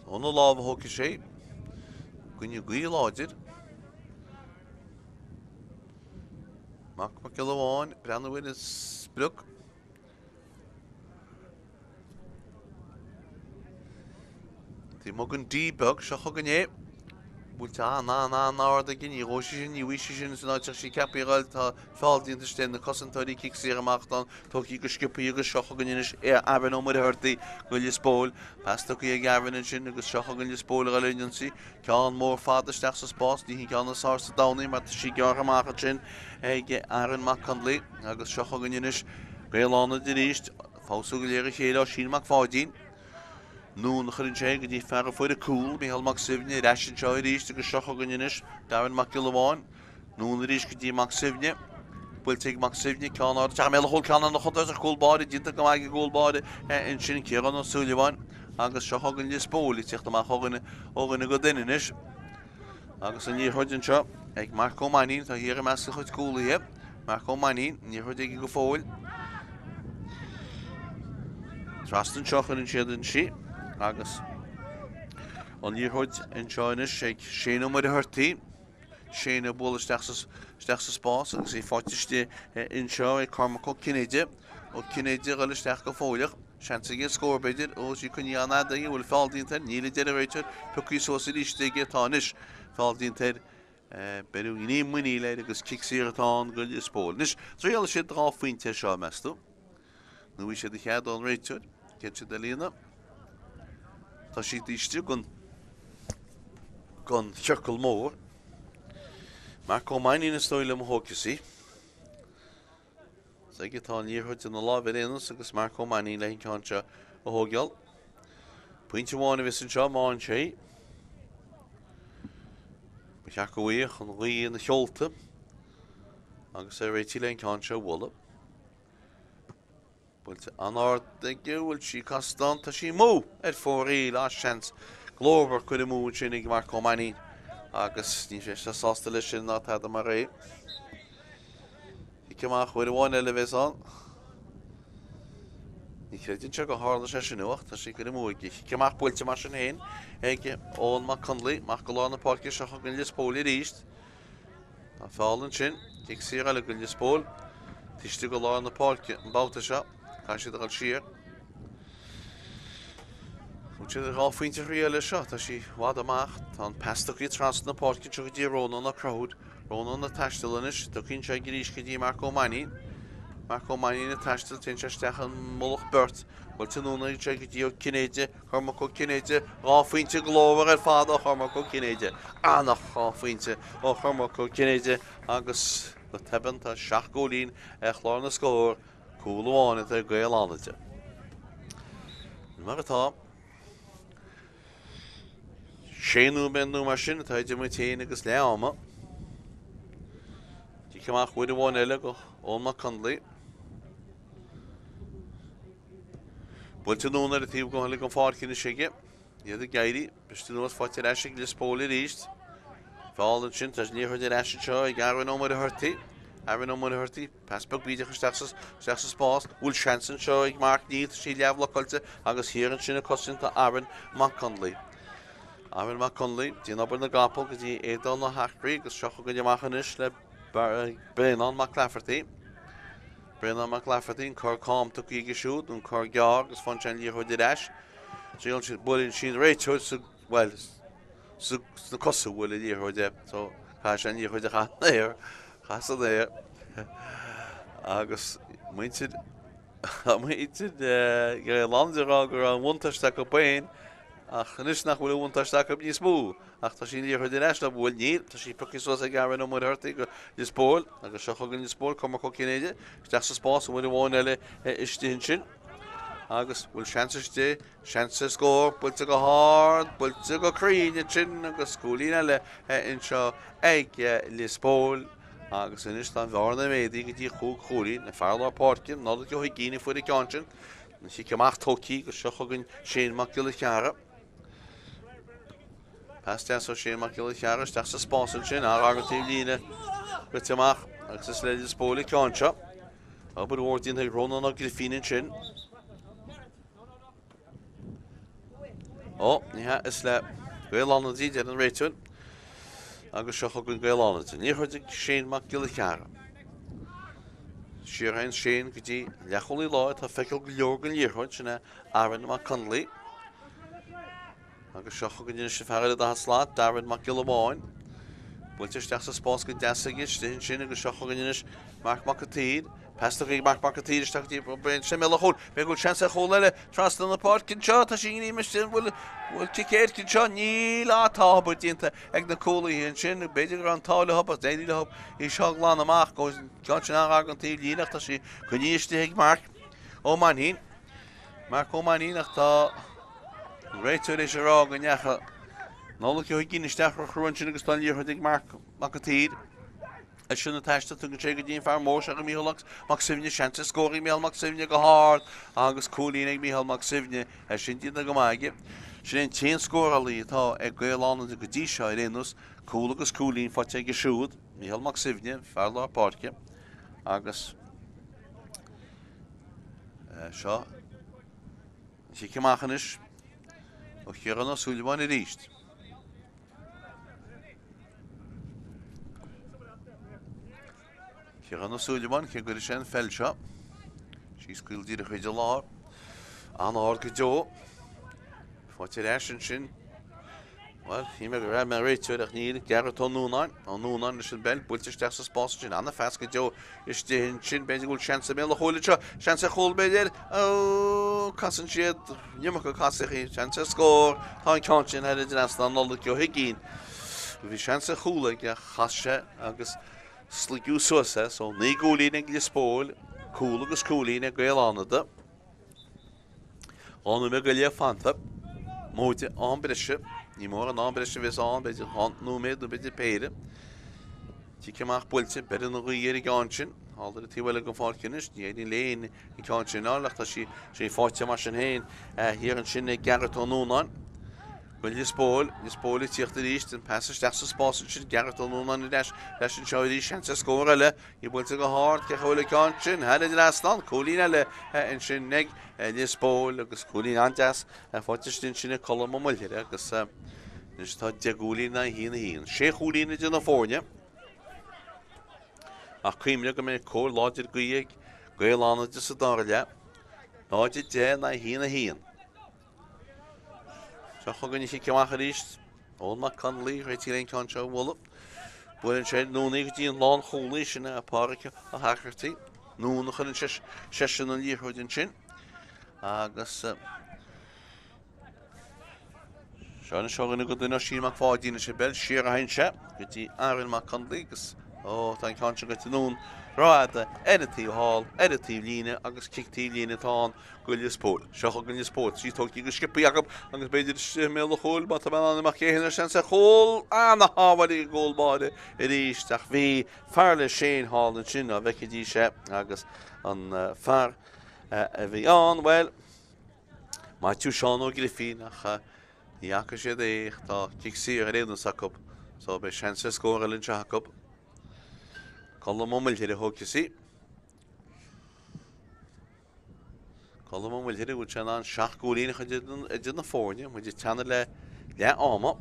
Óna lábh hócas sé, gunne Gaeil áidir. Mark Macil bháin, breanúin is brug. Tí mo gon díbug, seo chugan é. Búlta ná áda gin í róisi sin, í bhuisi sin san áiteach sí ceapíáil tá fáildínta stein na cosantóirí cic siar amachtan, tóí go scipaí agus seo chugan inis aban ó mar thuirtaí go le Póil, pastaí ag aban sin agus seo chugan le Póil a leonsaí, ceann mór fádaisteach sa Spórt, ní ceann sa dánaí mar sí gear amachcha sin ag Aran mac Conley agus seo chugan inis Gaeilánna de ríist, fása go léir chéile sin mac fáidín. Nún chuann sé go dtí fear fuair a cúil, Mícheál mac Sibhne, reisin seo i ríist agus seo chugan inis, Darren mac gil bháin, nún a ríist go dtí mac Sibhne, Bhfuil mac Sibhne ceann áda, teach mé le hol ceann na chutas a cúlbáide, dínta go maigh cúlbáide in sin Ciarán ó Súilehán, agus seo chugan le Póil, tíocht amach óganna go duine inis. Agus an níor chuideann seo ag Mark Manín, tá hir meas a chuid cúlaithe, Mark Manín, níor chuid ag go fóil. Trastan seo chuann siad an si, agus an níor chuid an seo inis ag séanú mar a thuirtaí, séanú bóla steach sa Spás, agus é fáitiiste in seo ag Cormac ó Cinéide, ó Cinéide go le steach go fóileach, seansa ag scór beidir ó sí chun Fhánada í bhfuil fáildínta, níla de réitear, tucaí sósa ríiste ag táis fáildínta beú ní muí le agus cic siar atá go le Póil. Nis tríal sé rá faointe seo meastú, nu sé de chead an réitear, ce sé de líana. Tá sí díiste gon thiorcail mór. Mark Manín is stoile am hócasí. Saige tá níor chuid na lábh éanas agus Mark Manín le ceann seo a hógeal. Pointe bháinna vis an seo máin sé. Ceach go bhuíoch an ghí na cheolta agus réití le ceann seo bhla. Bhfuilte an áda bhfuil sí castan tá sí mó fóraí lá seans glóbar chuid mú sin ag Mark Manín agus ní sé sásta lei sin ná tá mar ré. I ceamach chuir bháin eile bheits an. Ní créidir se go hála sé sin nuach tá sí go mú igi. Ceamach bhfuilte mar sin héin ag ón mac Conley, mac go lána Páirce seo chugann le Póil i ríist. Tá fálann sin, cic siar eile go le Póil, tíiste go lána Páirce an báta seo. Tá si gal siar. Bhúte a rá faointe réile seo, tá sí bhád amach, tá an pastaí tras na Páirce tu go dtí rónán na crowd, rónán na taistealanis, do cinn sé ríis go dtí Mark Manín. Mark Manín na taistil tin sé steach an molach burt, bhfuil tinúna sé go dtí ó Cinéide, Cormac ó Cinéide, rá faointe glóbar ar fád ó Cormac ó Cinéide, annach rá faointe ó Cormac ó Cinéide agus le teban tá 7 gólín chláir na scór, cúil bháin ar Gaeilánna. Mar atá, séanú benú mar sin atá idir mutéine agus le áma. Tí ceamach chuid bháin eile go ón mac Conley. Bhfuilte núna a tíomh go le go fácin na siige, iad a Gaeil, beiste nuas fáte reisigh le Póil i ríist. Fálann sin tá níor chuid reisin seo ag Aran ó mar a thuirtaí, Aaron O'Mahony, Passbook Bidach Stachs Spás, Will Shanson Show, Mark Neath, she level Culture, Agus here and China Cossin to Aaron McConley. Aaron McConley, do you know when the Gapple, because he ate on the Hackbury, because Shock and Yamachanish, Brennan McLafferty. Brennan McLafferty, Cor Com took Eagle Shoot, and Cor Garg, as Funchan Year did Ash. So you'll bully Sheen Rachel, well, so the Cossa will a year or there, so Hashan Year the hat there. Casa there. Agus muinted Gaeil an Untitled Chapter ach nus nach bhfuil Untitled Chapter níos mó ach tá sin líor de neisna bhfuil níl tá sí puci sos a garan ó Mórthirtaí go is Póil agus seo chugan is Póil cuma có cinéide steach sa spás bhfuil bháin eile istín sin agus bhfuil seansaiste seansa scór builte go hard builte go críne sin agus scúlín eile in seo ag Lios Póil agus inis tá bharna médaí go dtí chúí na fearla Páirc nó go gíine fuair ceantin na sí ceamach tócaí go seo chugan sé mac gil cheara Pastas so sé mac gil cheara steach sa spásan sin agartíí líine go teamach agus is le Lios Póil ceanse aber bhórdín ag rónan a grifínin sin Níthe is le Gaelánadí de an réitún agus seo chugann Gaelánadí. Ní chuirde sé mac gil cheara. Ciarán sé go dtí leacholaí lá tá feiceil go leor go líorthaid sinna Aaron McConley. Agus seo chugann duine sé fearad a slát Aaron McGill amháin. Builte steach sa spás go deasagaid stín sin agus seo chugann duine Mark McAteed. Pastor Mark McAteed is talking about some other hole. We go chance a hole there. Trust on the part. Can shot. She need me still. Will take it. Can shot. Neil at top. But into egg the coolie and chin. Better around tall hop. As daily hop. He shot on the mark. Goes catching our Argentine. Lina. That she can you stick Mark? Oh man, he. Mark. Oh man, he. That. Right to the Sharog and Yacha. No look. You begin to start crunching. Because then you heard Mark McAteed. I shouldn't attach to the Chagadian Farm Motion and Mihalux, Maximia Shanty scoring Mel Maximia go hard, August Cooling Mihal Maximia, as she did the Gamagi. She didn't change score a lead, a Gail on the Gadisha in us, Coolagus Cooling for take a shoot, Mihal Maximia, Farla Páirc, August Shaw. She came Achanish, or Ciarán Sullivan it reached. Ciarán Sullivan cé go sin fellse sí scuiltíí a chuide lá an áir go deo fáte éan sin well hí me go raibh me réiteúir ach níl gearad an núnáin is sin bell builte steach sa spás sin anna fes go deo is tín sin beidir gúil seansa mé choilete seansa chóil beidir casan siad nimach go casaí seansa scór tá an cean sin heidir den an nóla go higín bhí seansa chúla go chaise agus Sliú suasa, so ní gúlín ag Lios Póil, cúil agus cúlín ag Gaelánada. Ána me go léo fanta, móide an brise, ní mór an brise bhís an, beidir núméid nó beidir Peile. Tí ceamach builte, beidir na ghuiir i gáin sin, aldar a tíhfuil go fáilcinis, ní éidir léin i gáin sin álaach tá sí fáite mar sin héin, hir an sin ag gearad an núnáin. Well, Lios Póil i tíocht a ríist an pesa steach sa spásan sin gearad an núnáin i leis an seoirí seansa scóir eile i builte go hard ce chola ceáin sin heidir leastan cúlín eile in sin nig Lios Póil agus cúlín antas fáte sin sinna colm ó muilthir agus nus tá deagúlín na híon. Sé chúlín idir na fórne ach cuimne go mé cór láidir goíag Gaelánada sa dáile láidir de na híon. Chugann sí ceamach a ríist ón McConley réití leon cean seo bhla buin sé nóí go dtíon lán cholaí sinna a Páirc a Thráchtaire nóna chun sesin an líorthaidin sin agus seánna seoganna go duna síach fáidína sé bell siar a hainse go dtí Aaron McConley agus tá cean se go nún ráda editíh hall, editíh líine agus kictíh líine tá go Lios Póil. Seo chugann Lios Póil, sí tógtí go skipa Jacob agus beidir mé a chóil ba tá anna mar chéanna sin sa chóil anna háhaí ggóilbáide i ríist ach bhí fearla sé hall an sin a bheicedí sé agus an fear a bhí an well má tú seán ó grifín ach níacha sé éich tá kick sí a réanú Jacob so be seansa scóir linn Jacob Column here hook you see. Column will hit it with Chanan Shakulin Hajin Fornia, which is channel le armor.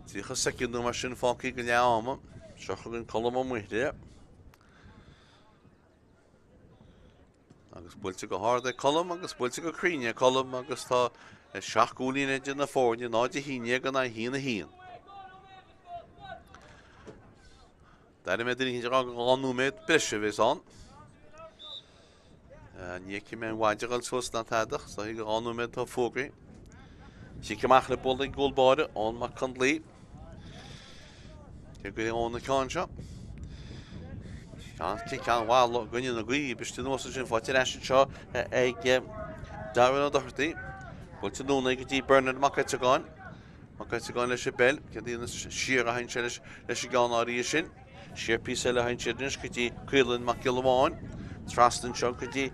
See a second machine for kicking the armor. Shakun column with there. Agus bwyltig o hard e column agus bwyltig o crenia column agus ta Shakulin Hajin Fornia, not the hinia gana hin a hin. That I made it on numed bishop is on. Nicky man wajagal so snatadach, so he got on numed to fogri. She came out the building gold border on my country. You're going on the concha. Can't kick on wild look going in the green, but still no such in for Tirashaw, a Darwin of the Horty. But to know negative Bernard Makatagon. Makatagon le Chapelle, get in the sheer behind Chelish, le Shigan Ariashin. Sheer piece of behind Chidnish, could ye Quillan Makilawan, Thrust and Chunk, could ye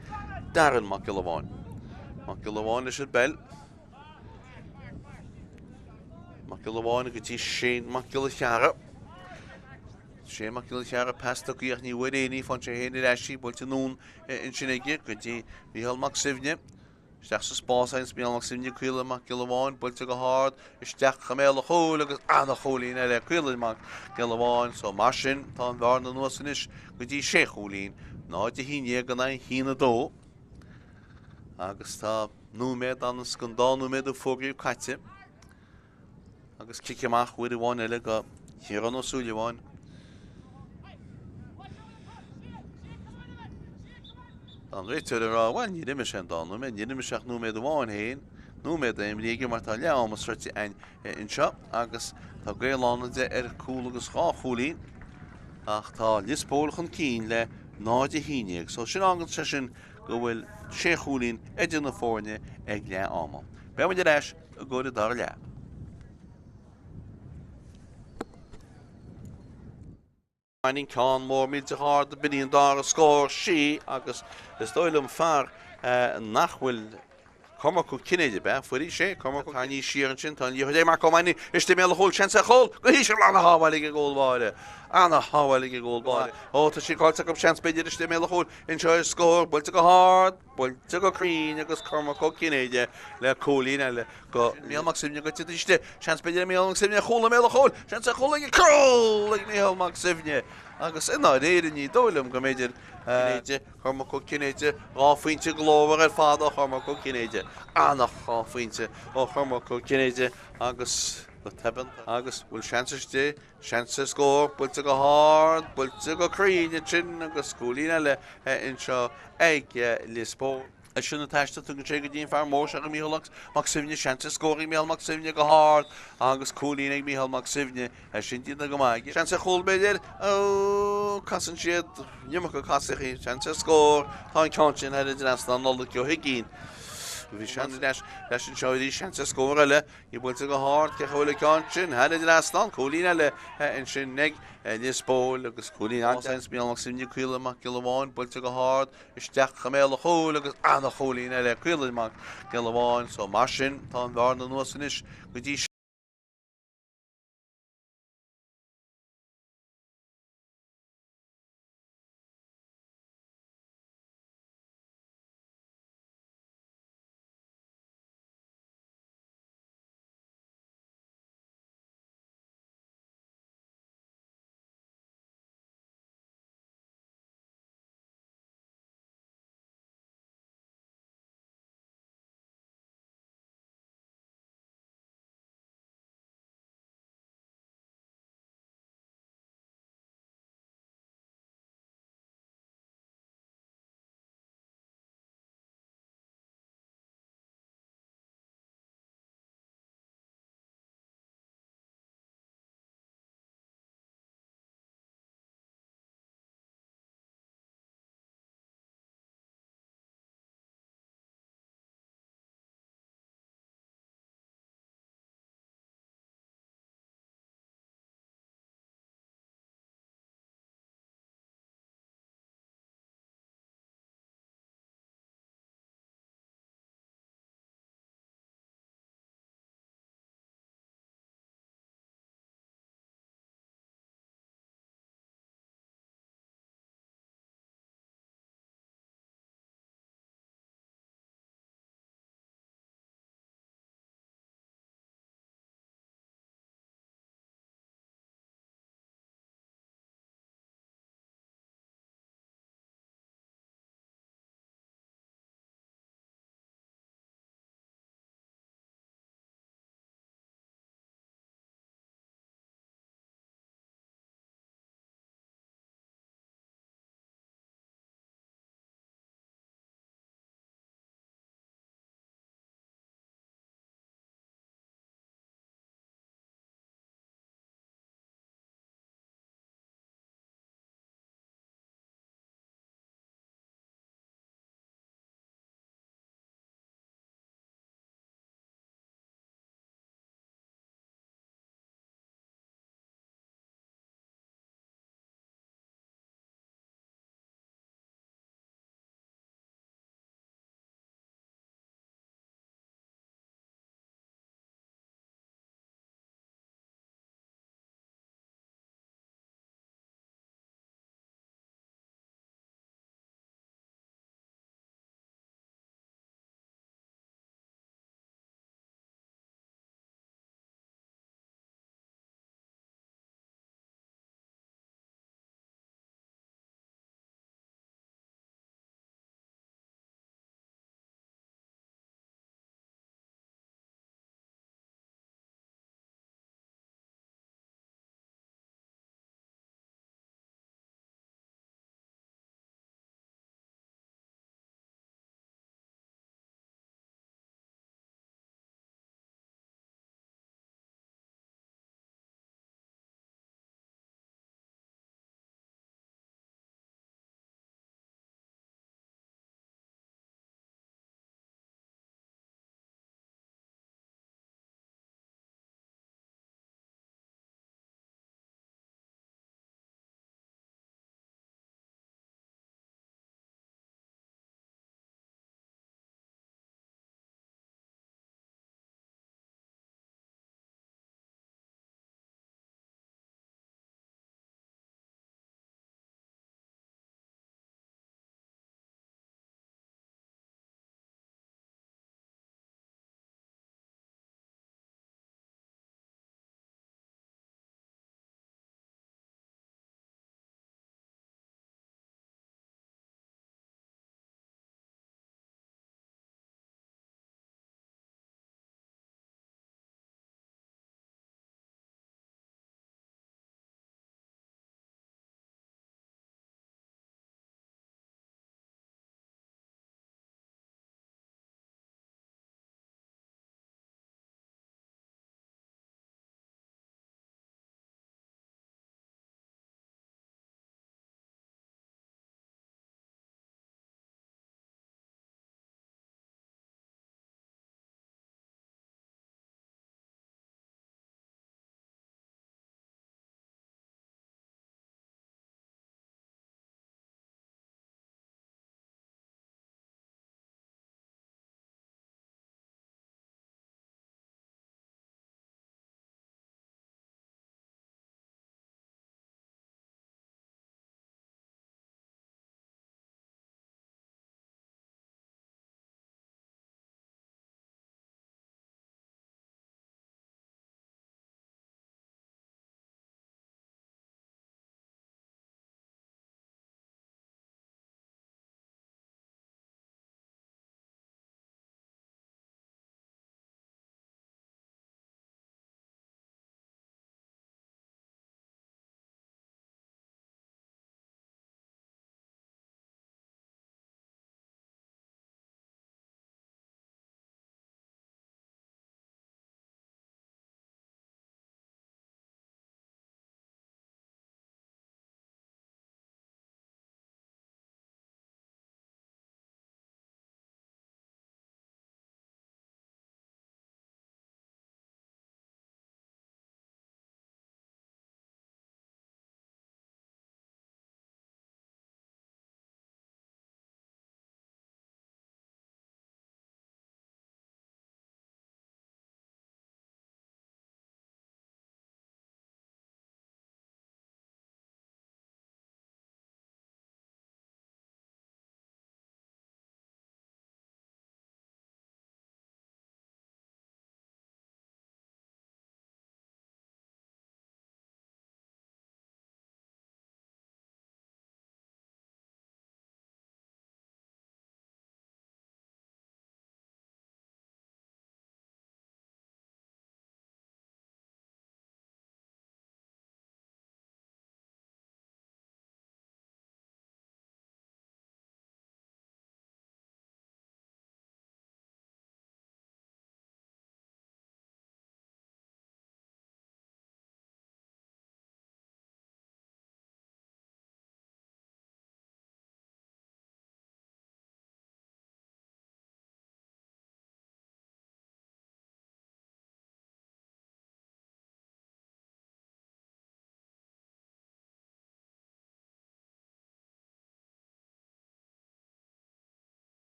Darren Makilawan. Makilawan le Chapelle. Makilawan, could ye Shane Makilachara. Shane Makilachara passed the Kirchni with any von Shahini Rashi, but to noon in Shinegi, could ye Mihail Maxivnia. Stachs Spórt signs Mihail Maxivnia, Quillan Makilawan, but to go hard, Stach Camel Hole, and a holy in a Quillan Makilawan, so Marshin, Tom Varno Nosinish, could ye Sheikh Holin, not the Hinia, Hina do. Augusta, no med on the Skundan, no med of Foggy Katze. Agus kick him off with the one elega. Here on Sullivan. Dan weet je er wel, je neemt zijn dan, je neemt zich nu met de one heen, nu met hem die ik maar tal ja, om een soort in shop. Agus ta Gaeil aan de cool geschaafulin. Ach ta Lios gaan kien na de hinig. So shenangan session go wel shechulin edin na forne egla allemaal. Ben we de dash go de daar ja. Mining can more mid to hard the billion dollar score she agus is doilum far nachwil Cormac Kennedy be for she Cormac Tiny Ciarán tan you de Marco Mani is the mele hole chance hole go he shall na hawalige goal ball ana hawalige goal ball oh to she calls up chance be the mele hole enjoy score but to go hard but to go green agus Cormac Kennedy le Colin le go Mihail Maxivnia go to the chance be the Mihail Maxivnia hole chance hole like curl like Mihail Maxivnia agus ina réidir ní dóilm go méidir Cormac Kennedy ráfuinte glóhar ar fád Cormac Kennedy annach ráfuinte ó Cormac Kennedy agus go teban agus bhfuil seansa scór builte go hard builte go críne sin agus scúlína le inseo ag Spórt. Shouldn't attach to the Chega Dean Farm Motion and Mihail Maxivnia, Chance scoring Mihail Maxivnia go hard, Angus Colin, Mihail Maxivnia, as Shinty the Gamagi. Chance hold by there, oh, Cassin Shed, Yamaka Cassi, Chance score, High Conscience had it last on all the Kyohigin. If you chance dash and show these chances score, you will take a hard, Kaholi Conscience, had it last on, Colin, and Shineg. This Póil agus Colin Ansense Mihail Maxivnia Quillan Makilawan, but to go hard, Stach Camel Hole agus Anna Colin Quillan Makilawan, so Marshin, Tom Varno Nosinish, with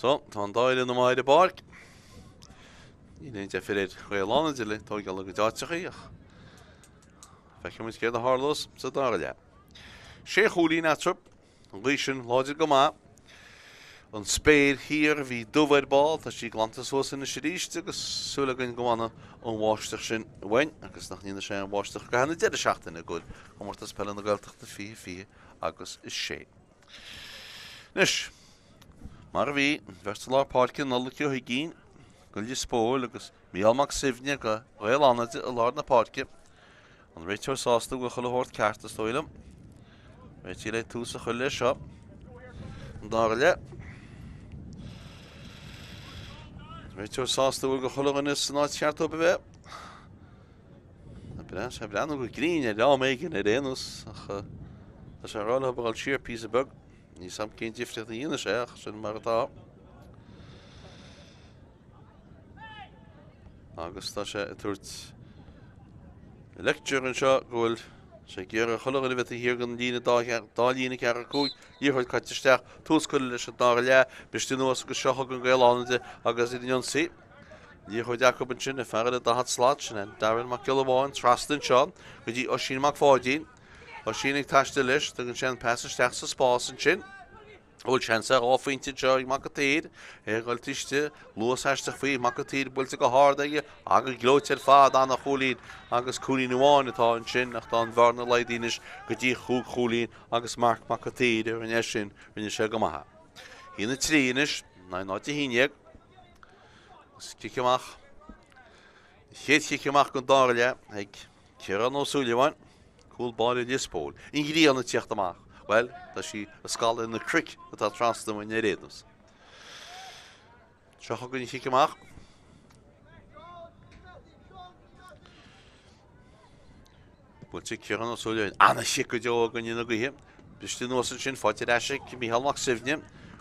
So, tá dáil in mai de Páirc. Ní je fyrir Gaeil dile tá gal go dáteach. Feice mu cé a Harlos sa dáile. Sé cholí natrop, Cluiche láidir go má. An spéir hir hí dúhhaid ball tá sí glantas in na siríiste agus súla gon gomána an bháisteach sin bhain agus nach nína sé an bháisteach go hena deidir seachtainna go Comórtas Peile na Gaeltachta fi agus is sé. Nis, mar bhí bheirtalár Páirc na luciú higín go lí Póil agus míalmach sibhne go Gaeil a lár na Páirc an réitear sásta go chulahort cearta stoilm. Réití le túsa chuile seo an dáile. Réitear sásta go chulagan is ná Chartha bheith. Sé brean go gríine dá méigin réanús ach tá sé rála bhil siar pí a bug. Ní sam cén difriocht a dhéana sé sin mar atá. Agus tá sé tuairt lecture an seo gohfuil sé ggéar a chulagan bheith hir gan lína dálína cear a cúig díorthaid caitisteach túscoil leis an dá le beistú nuas go seocha an Gaeil agus iad an sí. Díorthaid Jacob an sin a fearad a dahat slát sin an darann mac gileháin trastan seo go dtí ó sin mac fáidín ó sin ag taiste leis tugann sin peisteach sa spás an sin. Bhfuil seansa áfaointe seo ag mac a tír gáil tuiste luas heisteach faoi mac a tír builte go hádaige agus glóitear fád anna cholín agus cúlín amháin atá an sin ach tá an bharna leidínis go dtí chúg cholín agus marc mac a tír ar an sin rinne sé go maithe. Hína tríis ná náte híineag Ciceamach chéad ciceamach go dáile ag Ciarán ó Súileáin cúil báile Lios Póil. In grí anna tíocht amach. Well, tá sí a scala in na cric atá trasna in réadnos. Seocha go ní ciceamach. Búil sí Ciarán ó Súileáin anna si go deo go nína go hí. Bistú nuas an sin fáilte eisic míhalmach sibhne.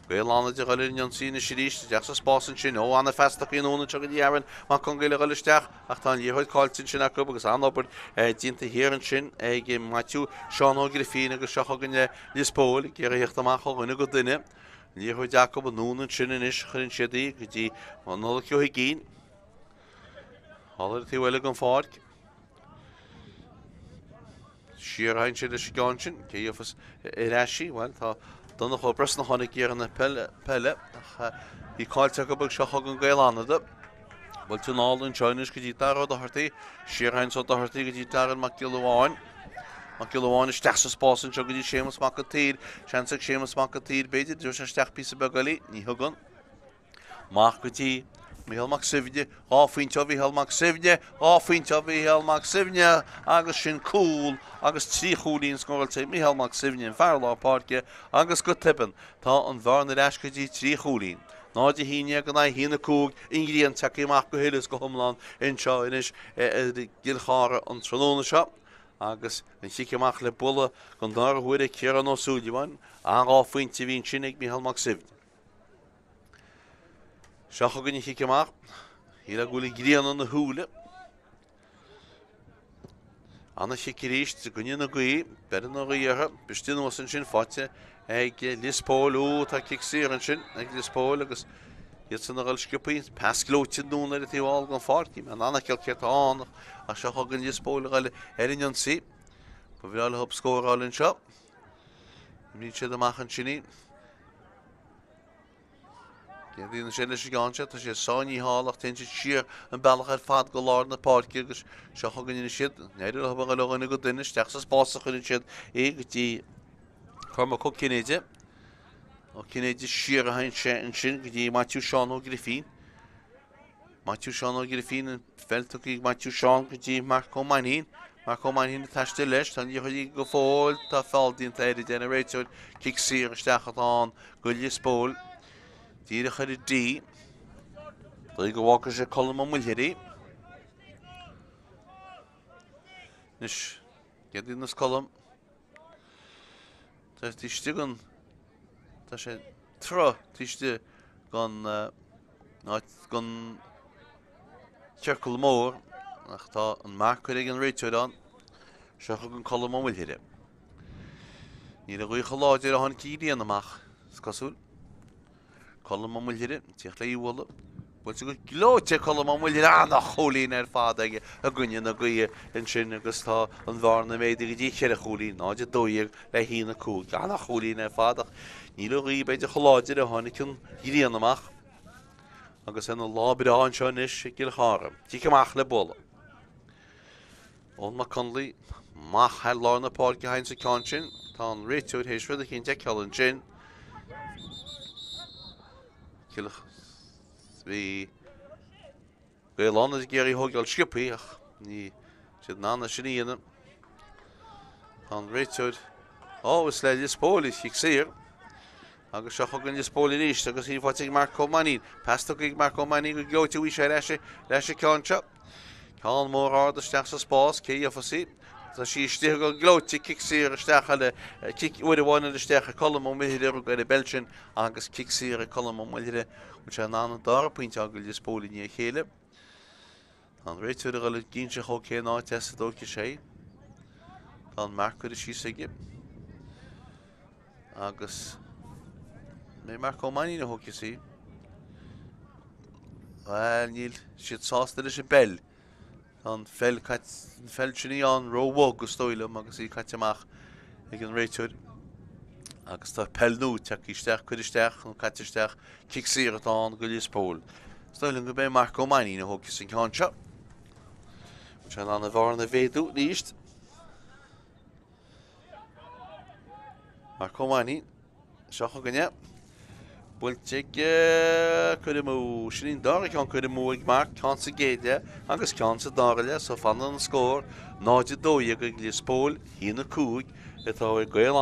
Gaeil de galir an sína siríiste deach sa spásan sin ó anna festach í nóna tugan dhearan má chun Gaeil galisteach ach tá díorthaid cáiltin sin acu agus anóbar dínta hir an sin ag Matthew Seán ó Grifín agus seocha gonne Lios Póil gur a hecht amach ó gunna go duine. Díorthaid Jacob an nóna sin inis chuann siadaí go dtí an nolacú higín. Hálar tí bhfuil an Páirc. Siar hain sin is gáin sin, céofas iréisí, well tá Donna cho bresna hánig ggéar na Peile hí cáilte go bug seocha an Gaeil Bhil tú náil an Ciarán go dtí dar ó dhartaí, siar hain ó dhartaí go dtí daran mac gileháin. Mac gileháin is teach sa spásan seo go dtí sémas mac a tír, seansaigh sémas mac a tír beidir dúir sé teach pí a begaí, ní thugan. Mach go dtí míhalmach sibhne, áfaointe bhíhalmach sibhne, áfaointe bhíhalmach sibhne agus sin cúil agus trí cholín scóilte míhalmach sibhne an fearlá Páirc agus go tipan tá an bharna eis go dtí trí cholín. Náide híine go na hína cúg ingríon takeíach go hiiles go thomláin in seo inis gilchára an tróna seo agus an ciceamach le bula go dá thuair Ciarán ó Súileáin an áfaointe bhín sin ag míhalmach sibhne. Seocha go ní ciceamach híle gúla gríon an na húla. Anna ciceríist go ní na gaí beir na gaíortha bistú nuas an sin fáte ag Lios Póil ó tá cicsaíar an sin ag Lios Póil agus iad san na gail scipaí pesclóite núna ar tíháil gan Páirc an anna ceil ceart ánach a seocha go Lios Póil gaile ar an sí. Ba bhíáil hop scóráil an seo. Ní siad amach an sinní. Díana sé leis gáinse tá sé sáinní hálach ten sé siar an bailach ar fad go lár na Páirc agus seocha go nína siad neidir a bhfuil leganna go duine teach sa spása chuann siad go dtí chuma có cinnéide ó cinnéide siar a hain sé an sin go dtí Matthew Seán ó Grifín. Matthew Seán ó Grifín an feltach ag Matthew Seán go dtí Marc ó Mainhín. Marc ó Mainhín taiste leis tá díorthaid go fáil tá fáildínta éidir generatúir cicsaíar isteachchatán go Lios Póil. Díire chuir dí, dí go bhhacha sé colm am mhuilthirí. Nis, geadí nas colm. Tá tíiste gan, tá sé tíiste gan ceircol mór ach tá an marc chuir ag an réiteúir an seocha gan colm am mhuilthirí. Ní a ghuicha láidir a tháinig íríon amach, scosúil. colm mulire tíocht le íhla bhil go glóite colm mulire nach cholín fád aige a gunne na gae in sin agus tá an bharna méidir go dtí cheir a cholín náide dóigh le hína cú nach cholín fádach ní le rí beidir choláidir a tháinig chun íon amach agus an lábid an seo is gil cháram tí amach le bolla ón má conlaí mach he lána páirc hain sa cean sin tá an réiteúid hééis rud a cinn de ceann sin Bhí Gaeil is géirí thógáil scipaí ach ní siad nána sin íana an réiteúid is le Spóil is sir agus seo chugann Spóil ríist agus í fáte mar commaní pesta go mar commaní go glóite bhí sé leis ceanse Ceann mór ádasteach sa spás cé a fasí Tá sí stíh go glóte kicksír stecha le uidir bháinna stecha colm muidir go de belsin agus kicksír a colm muidir se ná dar puinte a goil Spóil ní chéile an réitúir go le gínse cho cé ná testa dóce sé Tá marcúir sí sige agus mé mar commaní na hóce sí níl siad sásta lei sé bell an fel sinní an róhóg go stoilm agus í caiiteach ag an réiteúid agus tá pellnú teach isteach chuidisteach an caiiteisteach kicksír atá an goil Spóil. Stoilm go bé mar commaní na hóce sin ceanse se an bharna bhéadú níist mar commaní seo ganne Bhfuilte chuidirmú sin dar ceann chuidirmú ag mar ceann sa géide agus ceann sa dáile so fan an scór náide dóigh go Lios Spóil hína cúig atá Gaeil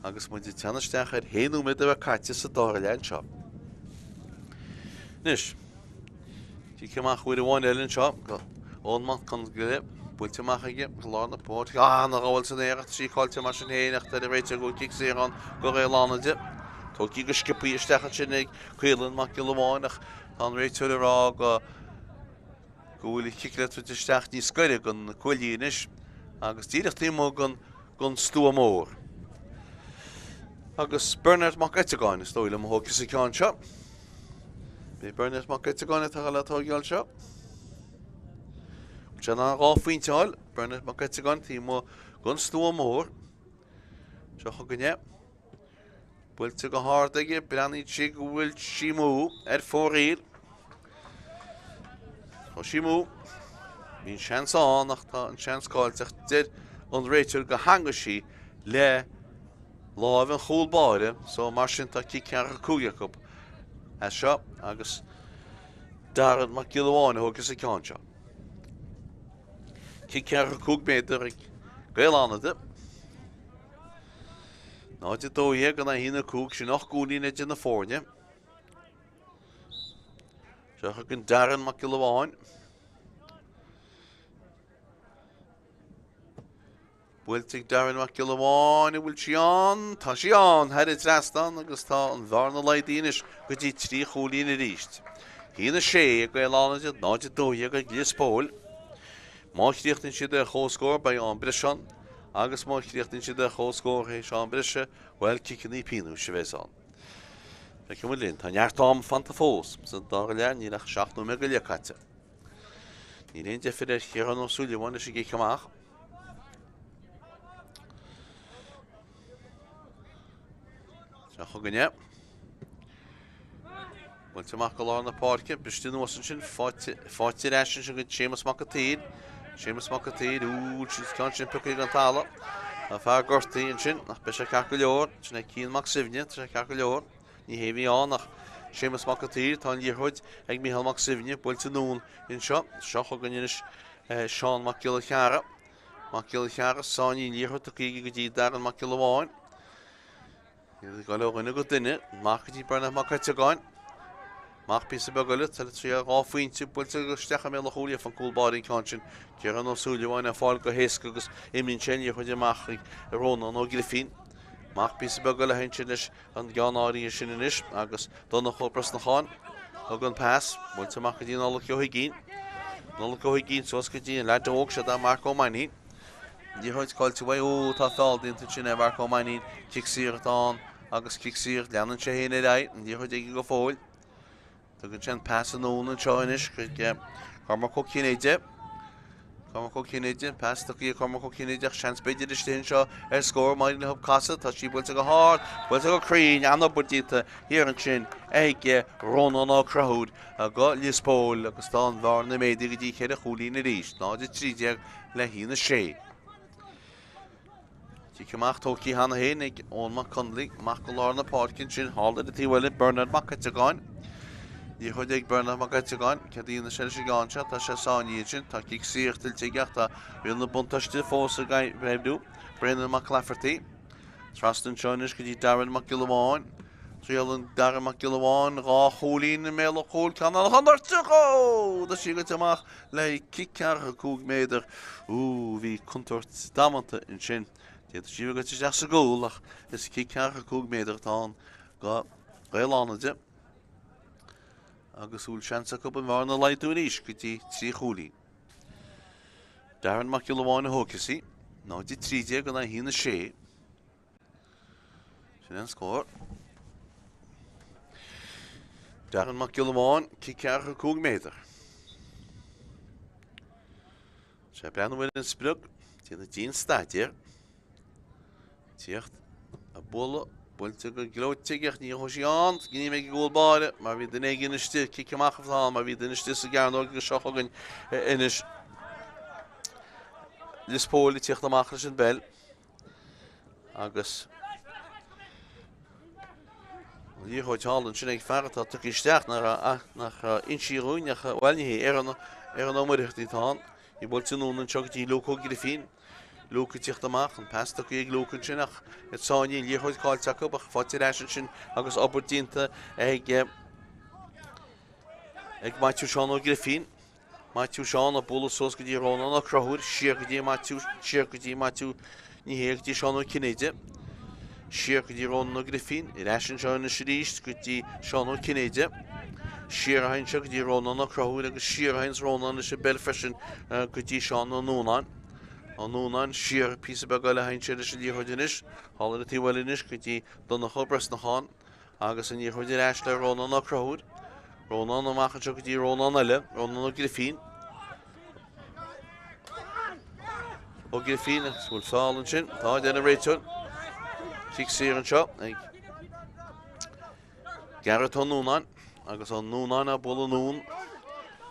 agus muidir teannaisteach ar héanú mid a caite sa dáile anseo. Nis, tí ceach chuir bháin eilinn seo go ónman chun go bhfuilte aige go lána pót nach bhfuil san éirecht sí cáilte mar sin héanaach tar réite go kicksír an go Gaeilide. Tóí go skipaí isteach sin ag chuilann mac go bháinach an réiteúir rá go bhfuil chicle isteach ní scoire gon chuilíis agus tíireachtaí mó gon stú mór. Agus Bernard mac eiteáin is tóile mo hógus sa ceann seo. Bé Bernard mac eiteáin tá letágeáil seo. Se ná ráfuointeáil Bernard mac eiteáin tí mo gon stú mór. Seo chu gonne. Bhfuilte go hádaige breannaí si go bhfuil simú ar fórír. Tá simú hín seanán nach tá an seanáilteach dead an réiteúir go hanga sí le láimh an chúlbáire so mar sin tá cí cear cúigeach a seo agus daran mac gilháin thugus sa ceann seo. Cí cear cúg méidir ag Gaeilánide náide dóigh gan hína cúg sin nach gúníine de na fórne. Seo gon daran mac gilháin. Bhfuilte daran mac gilháin I bhfuil sián tá sián head trastan agus tá an bharna leidínis go dtí trí cholína ríist. Hína sé a Gaeilánide náide dóigh go Lios Spóil. Máithríochtain siad a chóscóir ba an briseán agus máithríochtain siad a chóscóir hééis an brise bhfuil cicinní píú se bhéán. Be go linn tá neartám fanta fós san dá lean ní nach 16 me go lecaite. Ní réon defidir chéan ó súlaháin is gé amach. Chu gonne. Bhfuilte amach go lá na páirce bistún wasan sin fáte éisisin sin go sémas mac a tíad. Sémas mac a tíad sin ceann sin pucaí an tála. A fear gortaí an sin nach be sé ceach go leor sinna cían mac sibhne sé ceach go leor. Ní héhí an nach sémas mac a tíad tá díorthid ag míhall mac sibhne bhfuilte nún in seo. Seo chu gonneis seán mac gil cheara. Mac gil cheara sáí díorthid a cíige go dtí daran mac gilháin. Go leghine go duine machchatí brena mac eiteáin. Mach bí sa begaile tal trí ráfuointe bhfuilte go stecha mé le choúlaí fan cúlbáin cáin cearan ó súlaháin a fáil go héasca agus imlíonn séine chuide amach róna nó gilfín. Mach bí sa begaile hen sin leis an gceannáirí sin inis agus donna chopras na cháin a gon pass bhfuilte machchatí nála ceoigín. Nála ceoigín sos go dtíon leid óg se a mar commaní. Díthid cáilte bhaid ó tá fáil dínta sin mar commaní kicksír atá agus Cill leanan sé héna raid an díchuid ag go fóil. Tugann sin pass an ón an seoinis Cormac ó Cinéide. Cormac ó Cinéide, pass tuí Cormac ó Cinéide seans beidir istíonn seo scór maidin na hub casa tá sí builte go hard, builte go crín anna budíta hir an sin ag Rónan á Crahúd a go Lios Póil agus tá an bhar na méidir go dtí chéad a chúlín na ríist. Náidir trídeag le hína sé. Tí cumach tócí hána héin ag ónmach Conlí, mach go lár na Páircinn sin hála a tíhfuil Bernard Macategáin. Ní chuid ag Bernard Macategáin, cadína sé sé gáinse tá sé sáníid sin, tá Cill tilteigh bhíon na buntaiste fós a bheibhdú, Brendan McLafferty. Trastan seoinis go dtí Darren McGillimáin. Tríalan Darren McGillimáin rá cholín na méle chól canal chanartugó! Da sí go teach le cicar a cúg méidir bhí contort damanta in sin. Déad sí go teach sa gólach is cicar a cúg méidir tá go Gaelánide. Agus úl seansa go an bhar na leidú níos go dtí trí cholín. Darren McGillimáin a hócasí, náidí tríide go na hína sé. Sin an scór. Darren McGillimáin cicar a cúg méidir. Sé breanhfuil an sprug, tína dín staidir. Tíocht a bula, builte go glóteigech ní hoisián, gní mé go gólbáire, mar bhí den éige iniste cicamach fáil, mar bhí den iniste sa gearnóg go seochagan inis Lios Póil i tíocht amach sin bell. Agus Ní chuid hálann sin ag Fátharta tu isteach nach insíúin nach bhhailnihí ar an ómarichtí táin. I bhfuil nún an seogadtí lúcó grifín. Lúca tíocht amach an pasta go ag lúcann sin ach i sáiní ní chuid cáilte go ach fáilte éisisin sin agus obairtínta ag Matthew Seán ó grifín. Matthew Seán a bula sós go dtí Rónan á Crahúd, siar go dtí Matthew ní héag dtí Seán ó Cinéide. Siar go dtí Rónan ó grifín, i réisin seán na ríist go dtí Seán ó Cinéide. Siar a hain seo go dtí Rónan á Crahúd agus siar a hains Rónan is bell freisin go dtí Seán ó Núnáin. Á Núnáin siar písa beáil a hain sé is dtí chuidinis, hála a tíhfuilinis go dtí donna chobras na cháin agus an dtí chuidir éis le Rónan á Crahúd. Rónan amachchan seo go dtí Rónan eile, Rónan ó grifín. Ó grifín bhfuil fáil an sin, tá déanana réitún. Cill an seo ag Garrett ó Núnáin agus an Núnáin a bula nún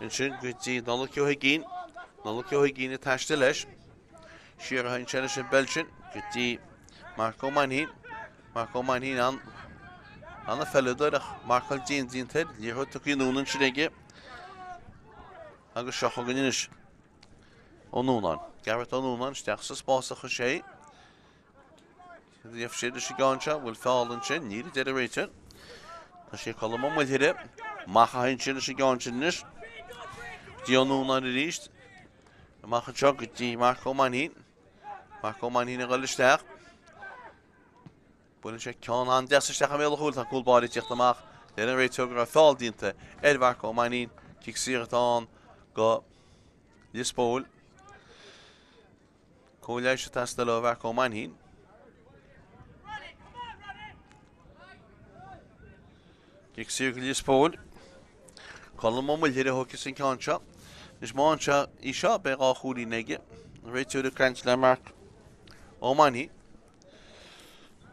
in sin go dtí nula ceothigín a taiste leis. Siar a hain sena sin bell sin go dtí Marco Manhín anna felluúir ach Marcail dín teid ní chuid tuí núnan sin aige agus seochagan inis ó Núnáin. Garrett ó Núnáin steach sa spásacha sé. Díobh siad is gáinse bhfuil fáil an sin, ní de réite. Tá sé cholam am bhfuil macha hain sin is gáinse inis. Dí ó Núnáin a ríist. Macha seo go dtí Marco Manhín a gáilisteach. Builann sé ceann an deasisteach a méle chúil tá cúlbáirí tíocht amach. Déanana réiteogur a fáil dínta Marco Manhín Cill atá go Lios Póil. Cóileis se tasta le Marco Manhín. Cill go Lios Póil. Colm ó muilthir a thugus an ceann seo. Is máin seo í seo be á chúlí neige. Réiteú a craint le Marc ó Manhín.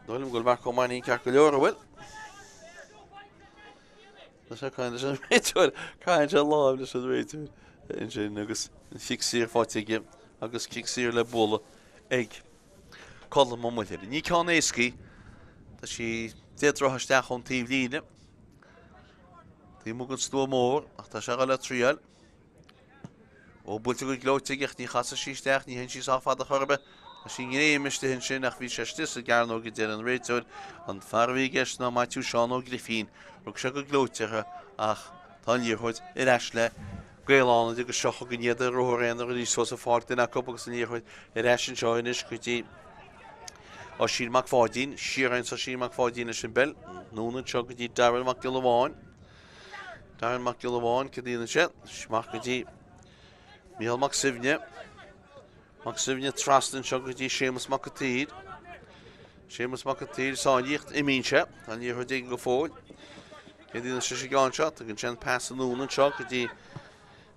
Dóilm goil Marco Manhín ceart go leor a bhfuil. Tá sé caiinte sin réiteúil caiinte láimh leis an réiteúil in sin agus Cill fáilte agus Cill le bula ag colm ó muilthir. Ní ceann éascaí tá sí déadrothisteach ón taobh líne. Tí mugann stua mór ach tá sé le tríal. Ó builte go glóteigech ní chasa síisteach ní hen sí sáfad a chorbe. A sin gnéimiiste hin sin ach bhí sé stis a gearnó go déan an réiteúil an fearbhí gceist ná Matthew Seán ó grifín. Rug se go glóteige ach tá líorchuid i réis le Gaelánide go seocha go níiad a rothréanna go dtí sos a fáirtain a cop agus an líorchuid i réis an seoinis go dtí ó Síl Mac Fádín, Ciarán sa Síl Mac Fádín is sin bell. Núna seo go dtí Darren McGillimáin. Darren McGillimáin go dtíana sé, smach go dtí Michael Mac Sivne trastan seo go dtí Séamus Mac Tíd. Sémas McAteer sáíocht imínse an níor chuid go fóil. Cé dtíana sé gáinseo an sin pass anúna seo go dtí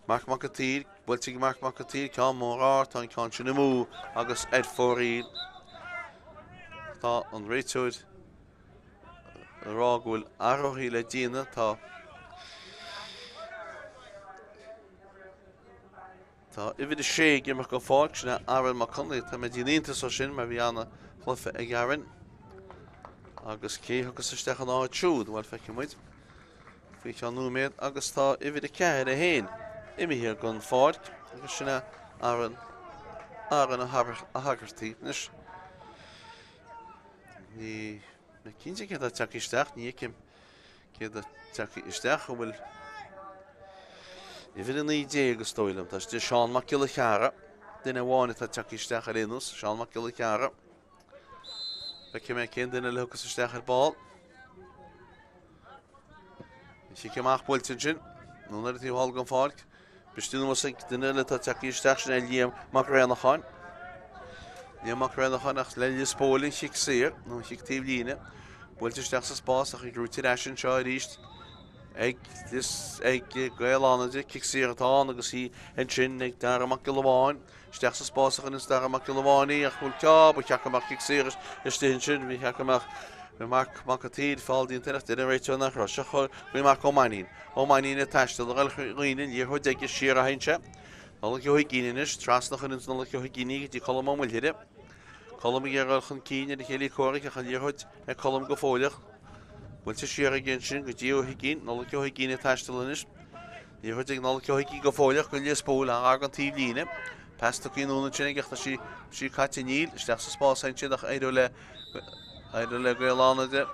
Mark McAteer, bhfuiltí Mark McAteer ceann mórát an ceann sin mú agus fóí tá an réiteúid rá bhfuil athraí le díana tá ifid sé gimar go fáil sinna Aaron McConnell tá me díonanta so sin mar bhí anna chlufa ag Aaron agus cé agus isteach an áid siúd bhfuil feice muid fao teán núméid agus tá ifid a ceir a héin imithíar gon fáil agus sinna Aaron a hagartí nes ní na cínte cé a teach isteach ní cim cé a teach isteach bhfuil ifid an idé agus tóilm tá de Seán Macill a cheara duine bháinna tá teach isteach ar inús Seán Macill a cheara feice mé cén duine le agus isteach ar ball sí ceach bhiltin sin nó tí hall gon fáil Bestúna was duine le tá teach isteach sin líam mac réannacháin líam mac réannacháin ach le Lios Póilin chiic séir nó chiic tíomh líine bhfuilte isteach sa spás ach i grúti sin seo a ríist ag Gaeil ciic séir atá agus í an sin ag dar amach go bháin isteach sa spás ach dar amach go bháinaí ach bhfuil teab a cheach amach ciic séir istíonn sin bhí cheach amach Mark McAteer fáil dín teach duine réiteú nach Russia chuir bhí Mark O'Mainin a taistil a roiíonn díor chuid ag siar a hainse nóla go gíineis tras nach chun nóla go gíine dí colm mil hiide colm ar chun cíine de chéala choirigh a chaíorchuid ag colm go fóileach bhfuilte siar a gin sin go dtíú cín nóla go gíine taistilnis í chuid ag nóla go go fóileach go Lios Póil a an tíomh líine pesta cíúna sin gachta sí caite níl isteach sa spás hainse ach éidir le Gaeil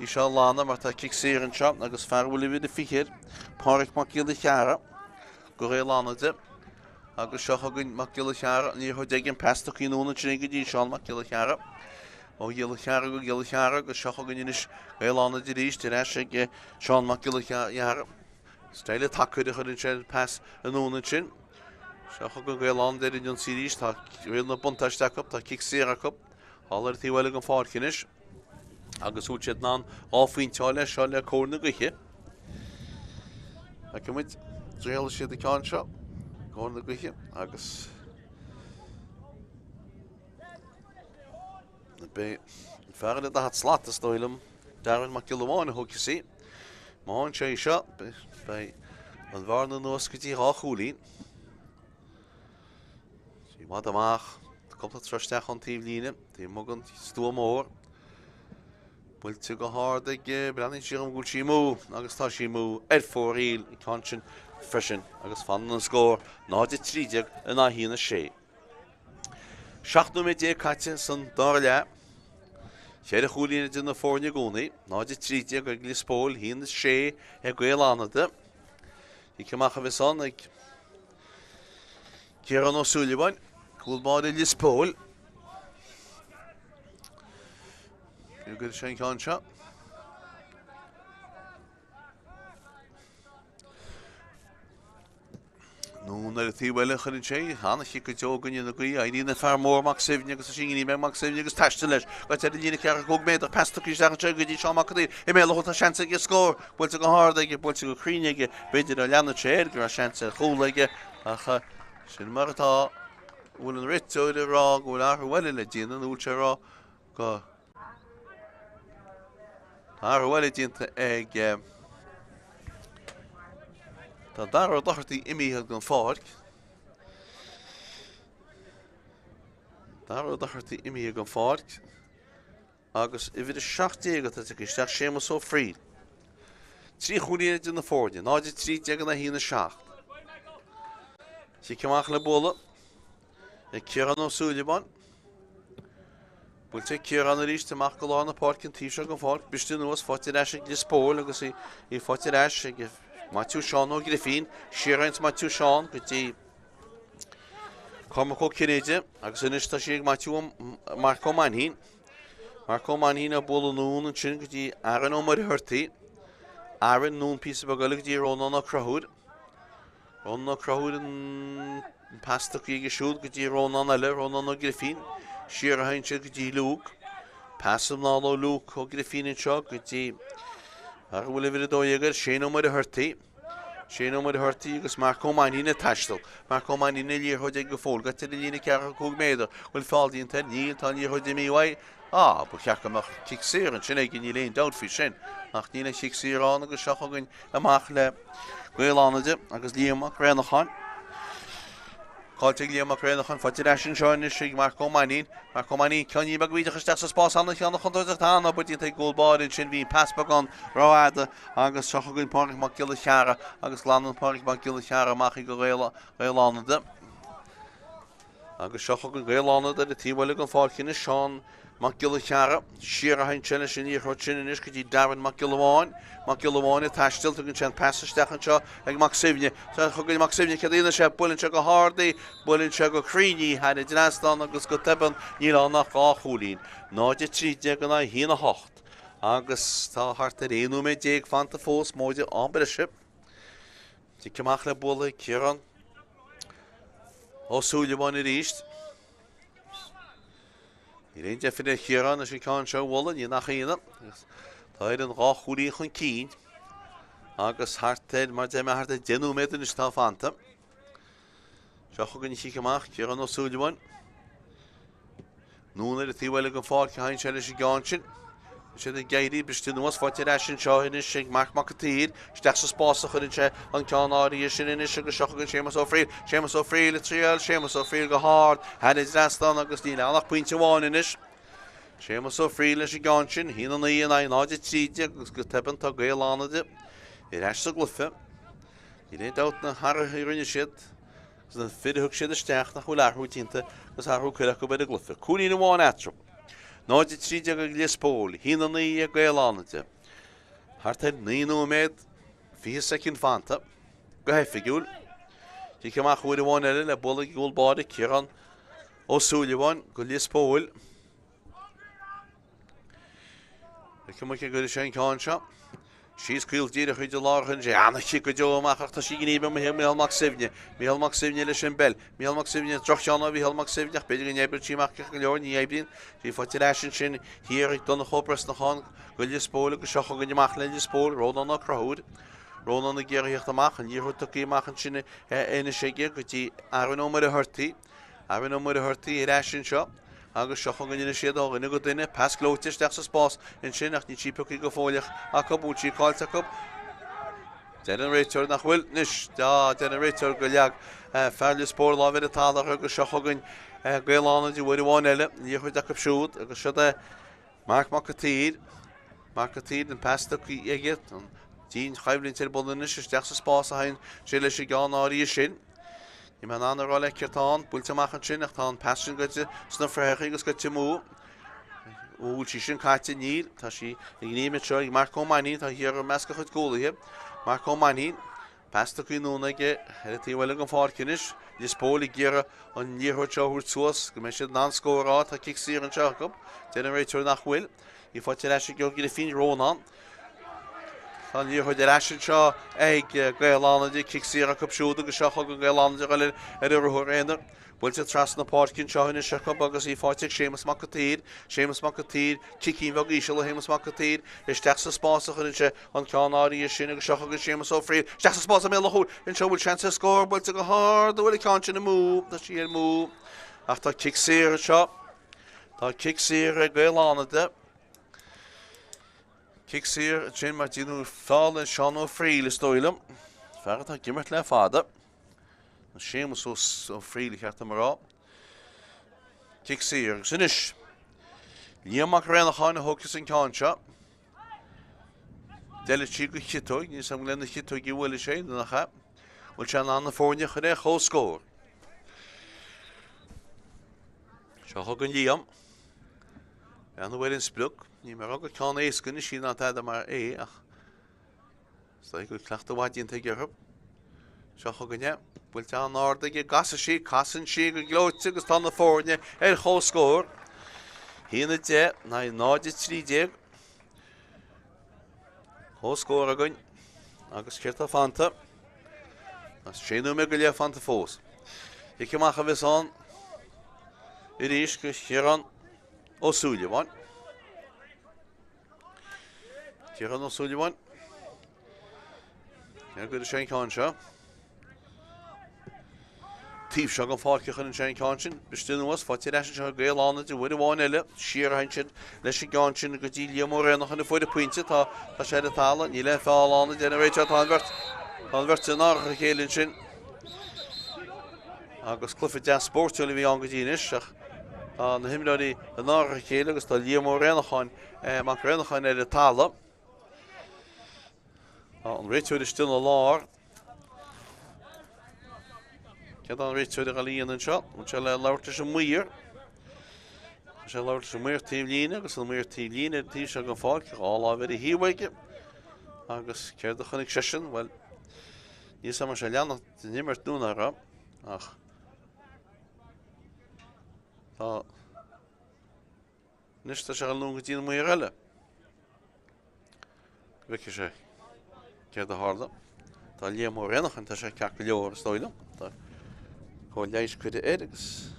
í seo lána mar tá ciic séir an seo agus fearhfuil bhid a fichiir Páirc Macill a cheara go Gaeil agus seo chugann Macill a cheara ní chuid ag an pesta cíúna sin go dtí Seán Macill a cheara ó Gaeil a cheara go Gaeil a cheara agus seo chugann inis Gaeil ríist de reis ag Seán Macill a cheara Staile takeúide chuann sin pass anúna sin seo chugann Gaeil de in síríist tá réil na buntáisteach tá ciic séir a cup Hálar tí bhfuil an fácinis agus út siad ná áfaoin teáile seo le cóna gaiche a cumid dréal siad a ceáin seo cóna gaiche agus fearna a hat slat a stoilm Darren Macill bháinna thuci sí máin sé seo bei an bharna nuas go dtí ráchúlín sí mad amach Compla troisteach an tíomh líine tí mogan stúa mór bhfuilte go háard ag breann siar an gúil sí mú agus tá sí mú fóíl i ceann sin freisin agus fan an scór 93 in híana sé. 7 caite san dar le chéad a chúlíine duna fórne gúnaí 93 go Lios Póil híana sé ag Gaeil í ceach a bheith san ag Ciarán ó Súilebáin Gúlbáid Lios Póil go sé ceann seo Núna tíhile chun sé hána chi go teogan na gaí a ína fear mór mac sibne agus sin me mac sibne agus teiste leis go te lína cear go méid a pestaí deach go dtí seáachí i mé le seansa ag scór builte go hádaige builte go chríneige beidir a leanna séir gur a seansa choúlaige a sin martá bhfuil an réiteúid rá go bhfuil athbhile le díana an úilte rá go athbhile dínta ag Tá dar dachirtaí imíthe gan Páirc. Dar dachirtaí imíthe gan Páirc. Agus I bhíad 7 go tá isteach sémas ó fríd. Trí chúlíine duna fórne, náidir 3 na hína 7. Sí ceamach le bóla ag Ciarán ó Súilebáin. Bhfuilte Ciarán a ríist amach go lána Páirc an tíise gan Páirc, bistú nuas fáilte leis ag Lios Póil agus í fáilte leis ag Matthew Sean ó Griffin, Ciarán Matthew Sean go dtí Cormac ó Ciréide agus inis tá sí ag Matthew Mark O'Mainin. Mark O'Mainin a bóla nún an sin go dtí Aaron ó Marthirtaí. Aaron nún písa bagala go dtí Rónan ó Crathúd. Rónan ó Crathúd an pasta ige siúd go dtí Rónan eile, Rónan ó Griffin. Ciarán go dtí Luke. Passam ná lo Luke o Griffinin Chog, gyti Arwyle fydd y doiagar, Shane Omar Hurty. Shane Omar Hurty, gus Marco Manina Tastel. Marco Manina lir hodig gefol, gatte de line kar kog meder. Wel faldi in ten niel tan lir hodig mi wai. Bu kjaka mag kikseren, shen egin ylein doutfi shen. Ach nina kikseren, agus shachogin amachle. Gaeil anade, agus liamak renachan. Caltig liamak renachan, fatirashin shine shig Marco Manin. Marco Manin, kan je bagwide gestas spas aan de kan nog onder aan, but je take goal bar in shin wie pass bagon. Roade, agus shachogin Páirc mag Gaeltachta, agus landen Páirc mag Gaeltachta mag Gaeil anade. Agus shachogin Gaeil anade, de team wel gan falkin is Sean mag Gaeltachta. Shira hein chenne shin hier hot shin is gedi Darren mag Gaeltachta tastil to gan pass stachan cha, ag mag Sevne. So chogin mag Sevne kadina sha bulin cha go hardy, bulin cha go creamy had it nastan agus go teben nila nach ga chulin. Naide tri de gan hina hocht. Agus tá hartar enu me dig fan ta fós moide ambership. Ti kemachle bulle Ciarán. O Sullivan it east. Hier eentje even de Ciarán als je kan zo wollen, je nach een. Daar een ga goedie gaan kien. Agus hartte, maar ze maar hartte genu met een staf aan te. Zo goed niet gemaakt, Ciarán o Sullivan. Nu naar de tiwele gaan vaak gaan challenge gaantje. Ze de Gaeil bestaan was fatirashin shah in shig makatier. Stachs spaas gaan in aan Ciarán is in shig shachgen Seamus so free het Cill, Seamus so free gehard. Had is last dan agus die nach puntje waan in is. Seamus so free is gaantje. Hier dan een naide tide agus geteben ta Gaeil anade. Is so gluffe. Je denkt uit naar haar hier in shit. Ze dan vierde hoek shit stach nach hoe hoe tinte. Dus haar hoek kunnen bij de gluffe. Koenie de waan atro. Naide tide Lios Póil. Hier dan een Gaeil anade. Hart het nino met 4 second fanta. Ga figure. Je kan maar goed de one le bolle goal body Ciarán o Sullivan Lios Póil. Ik kom ik go zijn kansje. She's killed dier goed de lagen. Ja, na chico jo maar dat zie je niet met Michael Maximilian. Michael Maximilian is een bel. Michael Maximilian Tráchtaire Michael Maximilian. Peile niet bij die maak ik geloof niet hebben. Die fatirashin hier ik dan nog opres nog gaan. Lios Póil geschach gaan maken Lios Póil Rodan nog crowd. Ronan de gear hier te maken. Hier hoort ook maken shin in een shake die Aaron Omar Hurty. Aaron Omar Hurty rashin shop. Agus shachon in een shade al in go dinne pas Cluiche stachs spas in shin nach die cheap go folig. Akabuchi calls up. Generator nach wil nish. Da generator goljag. Lios Póil love it ta agus shachon Gaeil anade die one elle. Hier hoort ook op shoot. Agus shada Mark makatier en pasta ki eget. Dien chayvlin ter bollen is stachs spas hein. Cill is Ciarán shin. Je man aan de rol lekker taan, bulten maken shin, echt taan passion gutje, snuf verheging gutje moe. Shin kaartje niet, dat je neemt het zo, Marco Manin, dat hier een masker goed goal hier. Marco Manin, past ook in onige, het hier wel een vaartje is. Lios Póil geren een hier hoort zo goed zoals, gemeenschap dan score uit, dat kicks hier een chak op. Generator nach wil, je voelt je dat je ook de fin Ronan. Dan hier hoort de rashin cha Gaeil anade kiksira op shoot de shach og Gaeil anade galer hoorender. Bultje tras na Páirc cha in shach agus I fáitig Seamus makatier kicking vag ishel Seamus makatier is stachs spas in an Ciarán is shin agus shach og Seamus so free stachs spas mel hoor in show will chance score bultje go hard the will can't in move that she move after kiksira cha ta kiksira Gaeil anade Kicks hier, Jim Martino fall en Sean O'Freely stoilem. Verder dan Gimmert le Fhánada. Seamus so O'Freely gaat er maar op. Kicks hier, zinish. Liamak renachan hokjes en kansja. Delle chico chito, je sam glende chito je wil zijn dan ga. Wil je aan de voorne gere goal score. Zo hokken Liam. En dan weer in spluk. Niet meer ook kan eens kunnen zien dat hij maar ach. Zo ik klacht te wat in te geven. Zo gaan ja. Wil je aan orde je gassen kassen glootje gestaan voor je heel goal score. Hier het je na nooit 3 goal score gaan. Agus Chartha Fanta. As Shane Meglia Fanta Fos. Ik mag we aan. Het is Ciarán o Sullivan. Ciarán ó Sullivan. Go to Shane Concha. Tíb se an fáilceach an Shane Concha. Bestil was Fátharta se Gaeil anna de bhuidir bháin eile. Siar hainsin leis an gáin go dtí líomórénach an fuide puinte tá sé a tála ní le fáil anna déna réite tá bhirt an árach a chéilinn sin. Agus Cluiche de Spórt le bhí an go dtíanais na himráí an árach a chéile agus tá líomórénacháin mac rénacháin eile tála. An réitúid is still a lár. Cead an réitúid a líon an seo, an se le leirte sem muir. Se leirte sem muir tíb líine, agus an muir tíb líine tí se an fáil, á lá bhir i híhaige. Agus ceir a chunig sesin, well, ní sam se leannach nimmert núna ra, ach. Tá nista se an lúnga tína muir eile. Vici sé. Ceir a háda. Tá líomórénach an tá sé ceach go leor stoile. Tá có leis cuide agus.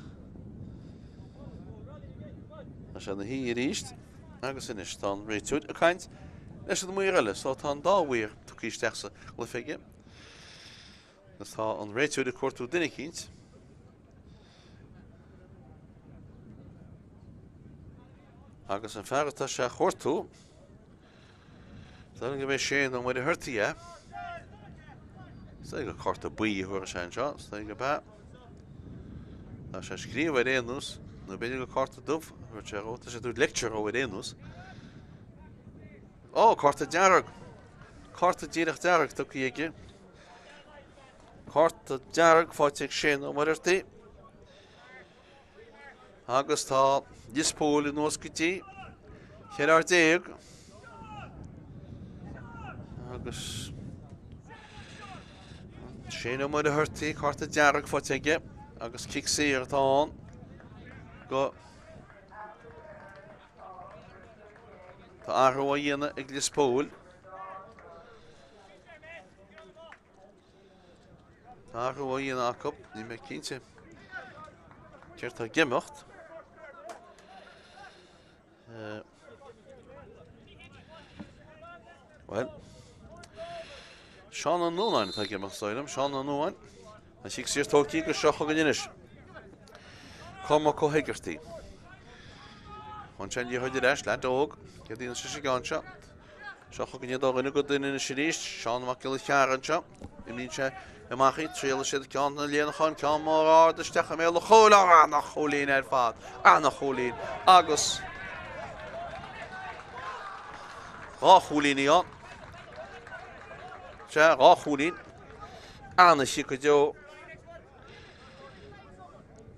Tá sé na hí ríist. Agus inis tá réitúid a caint. Leis an muir eile, so tá an dáhuiir tucíisteachsa le fiige. Agus tá an réitúid a cuairtú duine cínt. Agus an fearrta sé chuirtú. Tá go bheith sé an muid a thuirtaí é. Tá go chuirta buí thuair sé anseo, tá go bheith. Tá sé scríomh éanús, nó beidir go chuirta dumh, chuir sé óta sé dúd lecture ó éanús. Ó, chuirta dearg. Chuirta díreach dearg tu cíige. Chuirta dearg fáilte sin ó mar irtaí. Agus tá Póil in nuas gotí. Chear déag. Agus sé ó mar a thuirtaí, chuirta dearg fáilte agus cicsíar tá go tá áthú a dhéana ag Póil. Tá áthú a dhéana acu, ní mé cínte. Ceir tá gimocht. Well, Seán an nóáin tá gimocht stoilm, Seán an nóáin. A cicsíar tócaí go seocha go inis. Comá có higartaí. An sin dí chuidir eis le dóg, go dtíana sé gáinse. Seocha go dóganna go duine na siríist, Seán mac le chearanse. I mín sé amachí tríala siad ceann na léanacháin ceann mar áisteach mé le chola annach cholín ar fad. Annach cholín. Agus rá cholíní an. Sé rá cholín. Anna si go deo.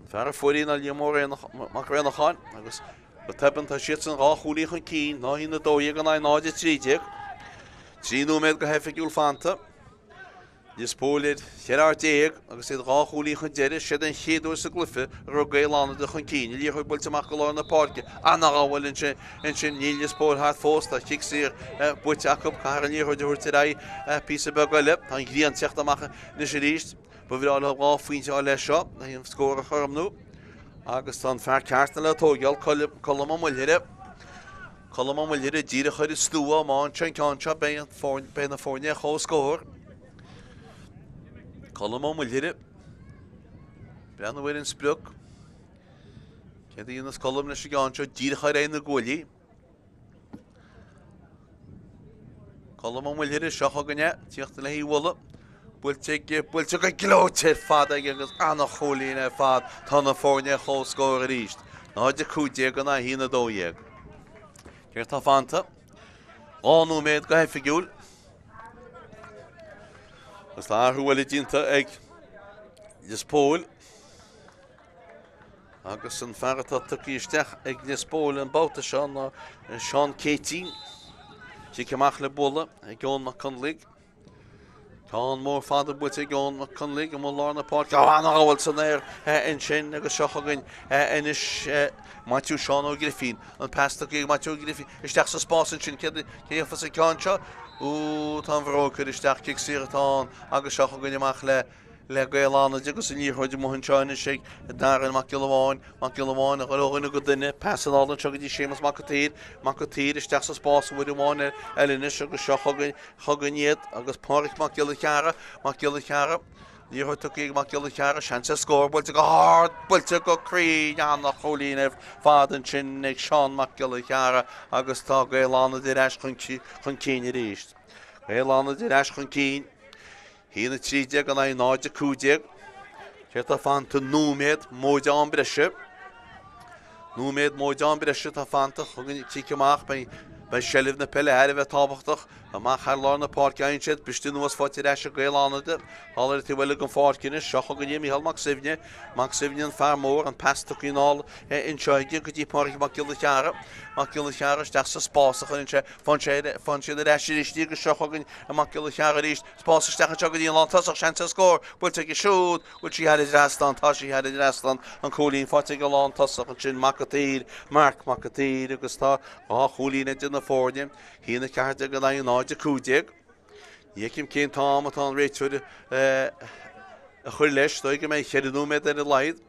Fear fuirín a líomórénach rénacháin, agus go teban tá siad san rá cholín chun cín, ná hí na dóigh an náide trídeag. Tríú méid go hefigiúil fanta. Póilid chear déag agus iad rá cholín chun deidir siad an chéadú sa Cluiche ar Gaeil anna de chun cín. Lí chuid builteach go lá na Páirc. Anna bhfuil in sin níl Póil hat fósta cicsíar buite acu char an líor chuid ra písa begaile, tá gríon teachta amach na sé ríist. Ba bhí á rá faointe á leis seo, na híon scóra chum nó. Agus tá fear ceartna le tógeal colm am muilire. Colm am muilire díra chuid stúa má an sin ceanse be na fórne chó scór. Colm am muilire. Brean bhfuir in spruc. Cead íon nas colm leis gáinse díra chuid é na ggóilí. Colm am muilire seocha ganne, tíochta le híhla. Builte go glóte fad agus annach cholín ar fad tá na fórne chó scóir a ríist. Náide cúdéag gan na hína dóhéag. Ceir tá fanta. Ánú méid go hefigiúil. Gus tá áthúil dínta ag Póil. Agus an fearrta tucíisteach ag Póil an báta seán na Seán Cétín. Si ceamach le bula ag gón na Conlaigh. Tá an mór fada buite gón na Conlaigh am lá na Páirc. Anna áhfuil san éir in sin agus seochagan inis Matthew Seán ó Griffin. An pasta go Matthew Griffin. Isteach sa spásan sin céfa sa ceanse. Tá bhrócur isteach cicsíar atá agus seochagan amach le le Gaelánide agus in níorthid mohanseáine sé daran mac Gilháin a gológanna go duine peanálan tugadí sémas Macatír isteach sa spás bhfuil amháin eilenis agus seo chuganiad agus Páirc mac Gaeltachta níorthid tuí mac Gaeltachta seansa scór builte go hard builte go crí nach cholíanamh fádan sin ag Seán mac Gaeltachta agus tá Gaelánide eis chun cíine ríist. Gaelánide eis chun cín hína trídeag an é náide cúdeag Ceart a fanta núméad móide an breise. Núméad móide an breise tá fanta chugan tíceach bei sellibh na Peile a bheith tábhachtach amach charlár na Páirc einsead bistú nuas fáte eis a Gaelánide hálar tí bhfuil an fáircinne seo go dhéimi hall mac sibhne an fear mór an pestach ínáil inseoige go dtí Páirc mac Gaeltachta steach sa spásach an inse fan siad a eisiríistí go seo chugan mac Gaeltachta ríist spása steach an go dtíon lántasach seansa scór builte go siúd bhfuil sí head restan tá sí head restan an cholín fáte go lántasach an sin Macatír Macatír agus tá cholín na fórne hína cearta go na náide cúdeag Dhéicim cén tám atá an réitúir a chuir leis dó go méid cheadúméid ar a leid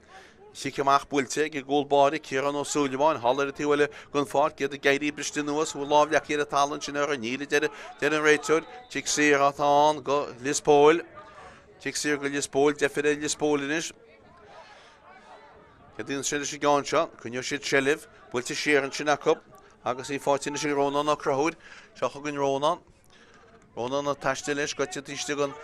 Siceach builte go ggóilbáí Ciarán ó Súlaháin hallar a tíhfuile gon fád géad a gaiirí briste nuas bhfuil lábhleach ar a talann sin ar a níla de an réitúir tí sir atáin go Póil tí sir go Póil defir Póilinis dtíon sin sé gáin seo chunneo siad sellibh builte Ciarán sin acu agus í fáitína sé Rónán a crthúd seo chugann Rónán a taiste leis goite tíiste gon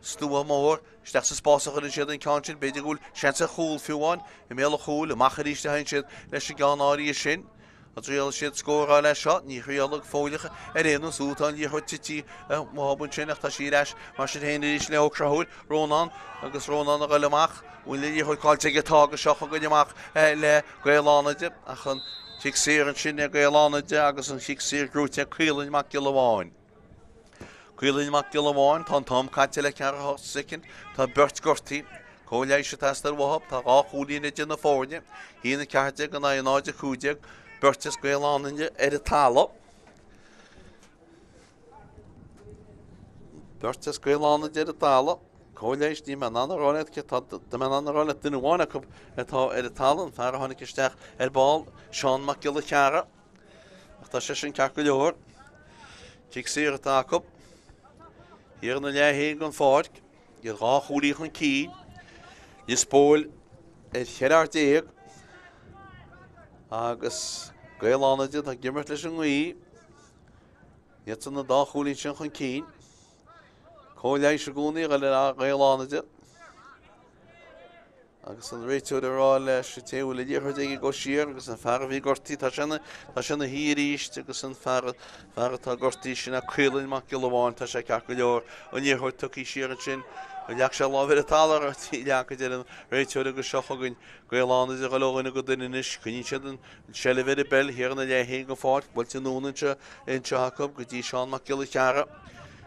stúa mór steach sa spásach an siad an cáin beidir gúil seansa chúil fiúháin I méle chúil a macharíiste hain siad leis a gáin áí sin a dréal siad scóra leis seo ní chríalag fóilecha réanús útáin lí chuirtití mábún sinach tá sí leis mar sin héana ríéis le ó crthúd Rónán agus Rónán a goileach bhfuil lí chuidáilte gotága seo go goineach le Gaelánide a chun Chick sir an sin a Gaelánide agus an chick sir grúte Cuileann mac Gilháin. Cuileann mac Gilháin tá Tom caite le ceartha sicin tá Beirt gortaí cóléis se testar bhthab tá gá chúlína de na fórne hína cearta go na náide cúdeag Beirtas Gaelánide ar a tala. Beirtas Gaelánide ar a tala. Cóléis ní man anráid de man anráid duine bháinna atá ar a talan fear tháinig isteach ar báil Seán mac Gaeltachta ach tá sé sin ceach go leor tí sir atá acu híar na léthaí gon Páirc iad gá chúlaí chun cín Lios Póil ar cheartdaíag agus Gaelánide tá gimmert leis an ghaí iad san na dá chúlaí sin chun cín Cóléis a gúnaí go le Gaelánide agus an réitúir ará leis téhfuil le ddíorthaigh go siar agus an fear bhí gortaí tá sinna híríist agus an fear tá gortaí sin a Cuileann mac Gilháin tá sé ceach go leor an dtíorthaid tuí siar sin leach sé lábhar a talar tí lecha de an réitúir agus seo chugann Gaelánide go leganna go duineis chuní siad an sellibh a bell híar na léthaí go fáilt builte núnainte inseacha go dtí Seán mac Gaeltachta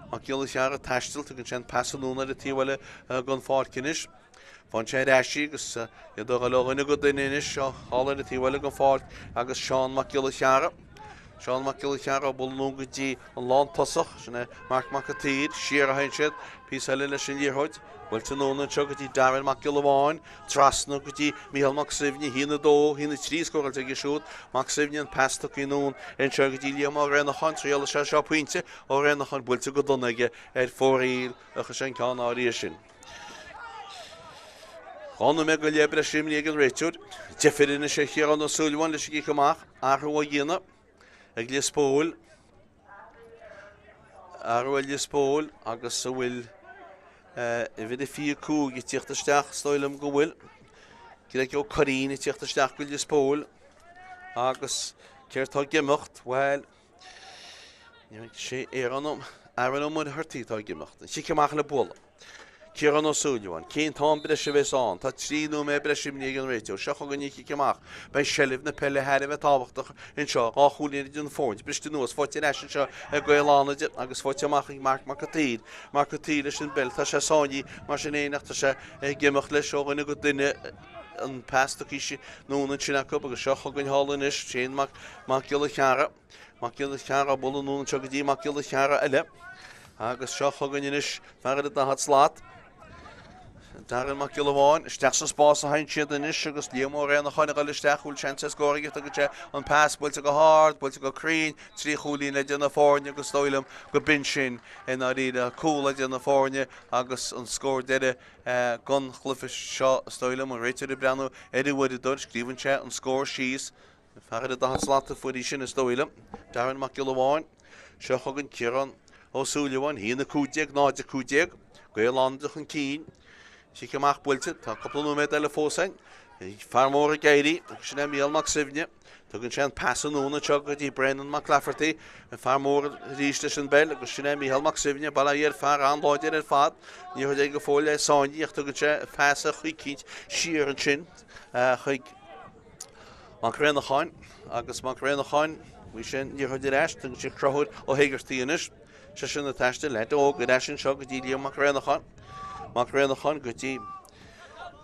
Mac Gaeltachta taistil tugann sin peasanúna a tíhfuile gon Páircinis. Fan sé eisí agus do go leganna go duineis seo hálar a tíhfuile gon Páirc agus Seán mac Gaeltachta. Seán mac Gaeltachta bol nó go dtí an lántasach sinna Marc Macatír siar a hain siad pís heile leis sin líorthaid bhfuilte nóna seo go dtí Darren mac Gilháin trasna go dtí Mícheál mac Sibhne hína dó hína trí scóilte go siúd mac Sibhne an pestach í nún in seo go dtí Liam á réna chan tríala se seo puinte ó réna chan bhfuilte go dunaige ar fóríl a chu sin ceann áí sin. Chána me go lebre simlí an réitúir defirinna sé Ciarán ó Súlaháin leis go amach athú a dhéana ag Lios Póil Lios Póil agus sa bhfuil I bhid a fí cúg I tíochtasteach stoilm go bhfuil Círeach ó choín I tíochtasteach go Lios Póil agus céir tá gimocht bhil sé éannom muid thirtaí tá gimocht si ceach le bula Ciarán ó Súlaháin cén tám breise bheits an tá tríú mé breisiimní an réitú seo go ní ceach bei sellibh na Peile a bheith tábhachtach in seo gá chúlína dún fóint briste nuas fáte eis seo a Gaelánide agus fáte amach Marc Macatír leis sin bell tá sé sáinní mar sin éanaach tá sé gimocht leis seo go duine an pestach nóna sin acu agus seo chugann hálanis sin Mac Gaeltachta bula nóna seo go dtí Mac Gaeltachta eile agus seo chugann inis fear a had slát Darin mac Gilháin, steach san spás a hain siad inis agus líomó réna chainna gal isteach úil chance scóraigh a go an pass builte go hard, builte go crín, trí chúlín le déanana fórne agus stoilm go bin sin in a ríad cúla déanana fórne agus an scór deire gun chlufa seo stoilm an réiteir i breanú bhfuid a dul scríbann sé an scór síos feachad a dahan slata fuí sin is stoilm. Darin mac Gilháin, seo chugann Ciarán ó súlaháin hína cúdeag náide cúdeag, Gaelandach an cín. Si cymach bwylte, ta couple númed eile fósain, farmór a Gaeil, sin é míl mac sifne, tugann sé an pasan núna teagad í Brennan mac Lafferty, an farmór ríiste sin bell, agus sin é míl mac sifne, bala ar far anláidir ar fad, ní chuid go fóil é sáinní, ach tugann sé fesa chuig cínt siar an sin, chuig mac Rénacháin, agus mac Rénacháin, bhí sin ní chuid ar eist, tugann sé crothúd ó héigeirtí inis, se sin na teiste le ó go eisisin seo go dtí líom mac Rénacháin. Mac Rénacháin go dtí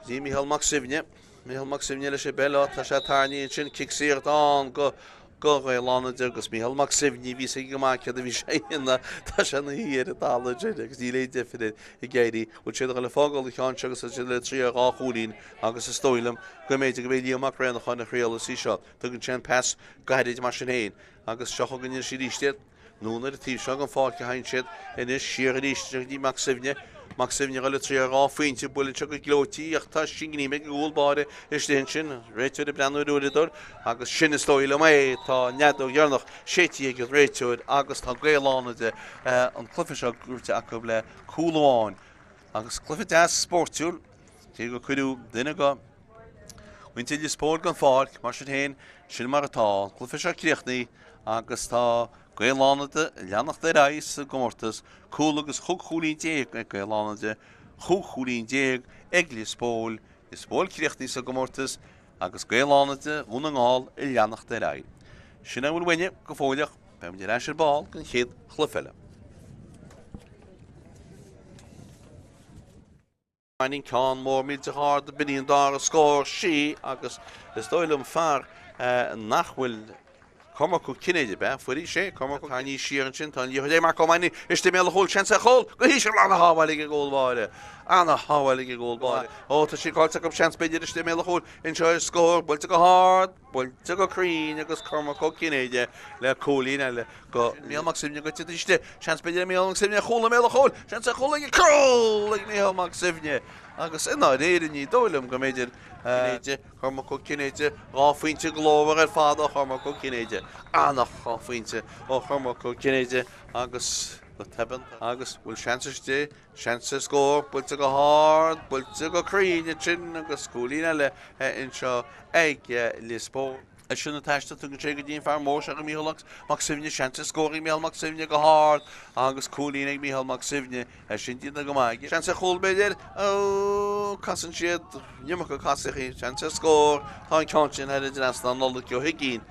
Mícheál mac sifne, Mícheál mac sifne le sé bella tá sé tarnaí sin cicsíocht an go Gaelánide agus Mícheál mac sifne bhí sé go maicead a bhí sé inna tá sé na híar a dálaide agus dí le difide i Gaeil bhil sé le fágáil i cheann agus sé le trí á chúlín agus is stoilm go méid go bhfuil líom mac Rénacháin na chréala sí seo tugann sé an pass go hairid mar sin héin agus seo chugann sí ríistead núna a tíb seo an fáil go hain siad inis siar a ríisteach dí mac sifne mac sifne gal trí á féinte builinn se go glótíí ach tá sin gní me gúlbáire is dé sin réiteúid a breanúidir agus sin is stoil mé tá neadú dhearnach sétí go réiteúid agus tá Gaelánide an clufa seo grúte acu le cúláin agus clufa de Spórtúil tí go chuidú duine go Untitled Spórt gan Páirc mar sin héin sin mar atá clufa seo críochnaí agus tá Gaelánide leannach de reis a Comórtas cúil agus chúlín déag ag Gaelánide chúlín déag ag Lios Póil is Póil críochnaí sa Comórtas agus Gaelánide ún an gáil i leannach de reis. Sin bhfuil winne go fóileach be mu reis ar báil gan chéad chlufiile. Mainin cán mór mílte hard a biníon dar a scór sí agus is dóilm fear nachhfuil Cormac Cinéide be fuí sé Cormac chaní siar an sin tan dé mar commainní is mé hol chance chol go hí sem lena háhaige ggóilbáire anna háhaige ggóilbáire ó tá sí gáilte go chance beidir is mé hol in seo scór builte go hard builte go crín agus Cormac Cinéide le cólín le go míach simne go tuiste chance beidir mé simne chola mé hol chance chola crol le míach simne agus ina réidir ní dóilm go méidir Cormac Cinéide ráfuinte glóhar ar fád ó Cormac Cinéide annach ráfuinte ó Cormac Cinéide agus go teban agus bhfuil seansaiste seansa scór builte go hard builte go críne sin agus cúlín eile in seo ag Lios Póil. Sin na teiste tugann sé go dtíon fear mór se go míhallach mac sifne seansa scóirí méall mac sifne go hard agus cúlín ag míhall mac sifne sin tína go maige. Seansa chulbeidir ó casan siad nimach go casaí seansa scór tá an ceann sin heidir as an nola go higín.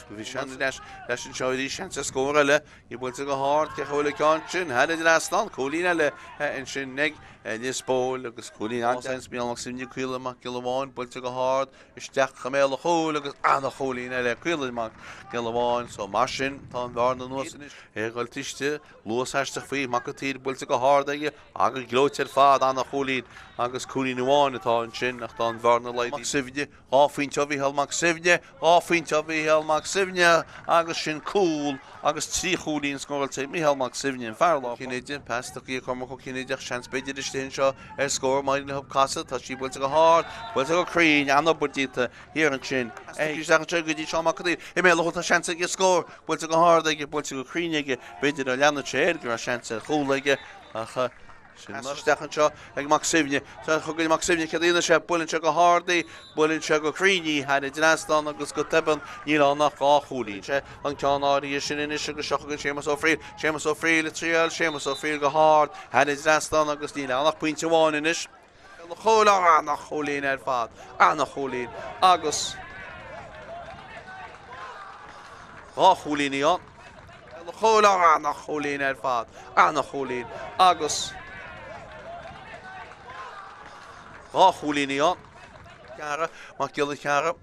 Bhí sean leis an seoirí seansa scór eile i builte go hard ce chola ceann sin heidir as an cúlín eile in sin nig Lios Póil agus cúlín ansens míall mac sifne cuiile mac Gilháin builte go hard isteach go méall a chóil agus anna cholín eile cuiile mac Gilháin so mar sin tá an bhar na nuas gáil tiiste luas heisteach faoi mac go tír builte go hard aige agus glóitear fád anna cholín agus cúlín uháin atá an sin ach tá an bhar na leid mac sifne áfuinte bhíhall mac sifne áfuinte bhíhall mac sifne agus sin cúil agus trí cholín scóilte míhall mac sifne an fearlá Cinéide pestaach í Cormac Cinéideach seans beidir is seo ar scór maidin hub casa tá sí builte go hard builte go crín anna budíta hir an sin go dtí seachtaí i mé le tá seansa ige scór builte go hard ige builte go críneige beidir a leanna séir gur a seansa cholaige acha Stechan seo ag mac sifne chugann mac sifne cadína sé builinn se go hardaí builinn se go críní heidir dinastan agus go teban níl nach áchúlín sé an ceanáí sin inis agus seogann sémas ó fríil le tríal sémas ó fríil go hard heidir dinastan agus ní annach puinte bháin inis le chola annach cholín ar fad annach cholín agus áchúlíní an le chola annach cholín ar fad annach cholín agus chúlíní an Ceara má giile ceara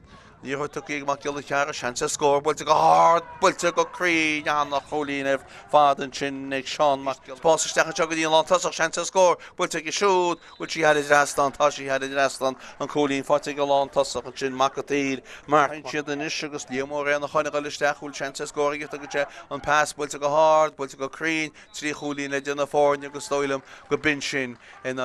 Ní tu ag mac geall chear sean sa scór builte go hard builte go crí anna cholíanamh fádan sin ag Seán mac spáisteach go dtíon lá tasach sean sa scór builte go siúd bhil si had restan tá si had restan an cholín fáte go lá tasach an sin mac tír mar siad an is agus líomór an chuine go listeach bhil sean sa scór go te an pass builte go hard builte go crín trí cholín le duna fórne go stoilm go bin sin in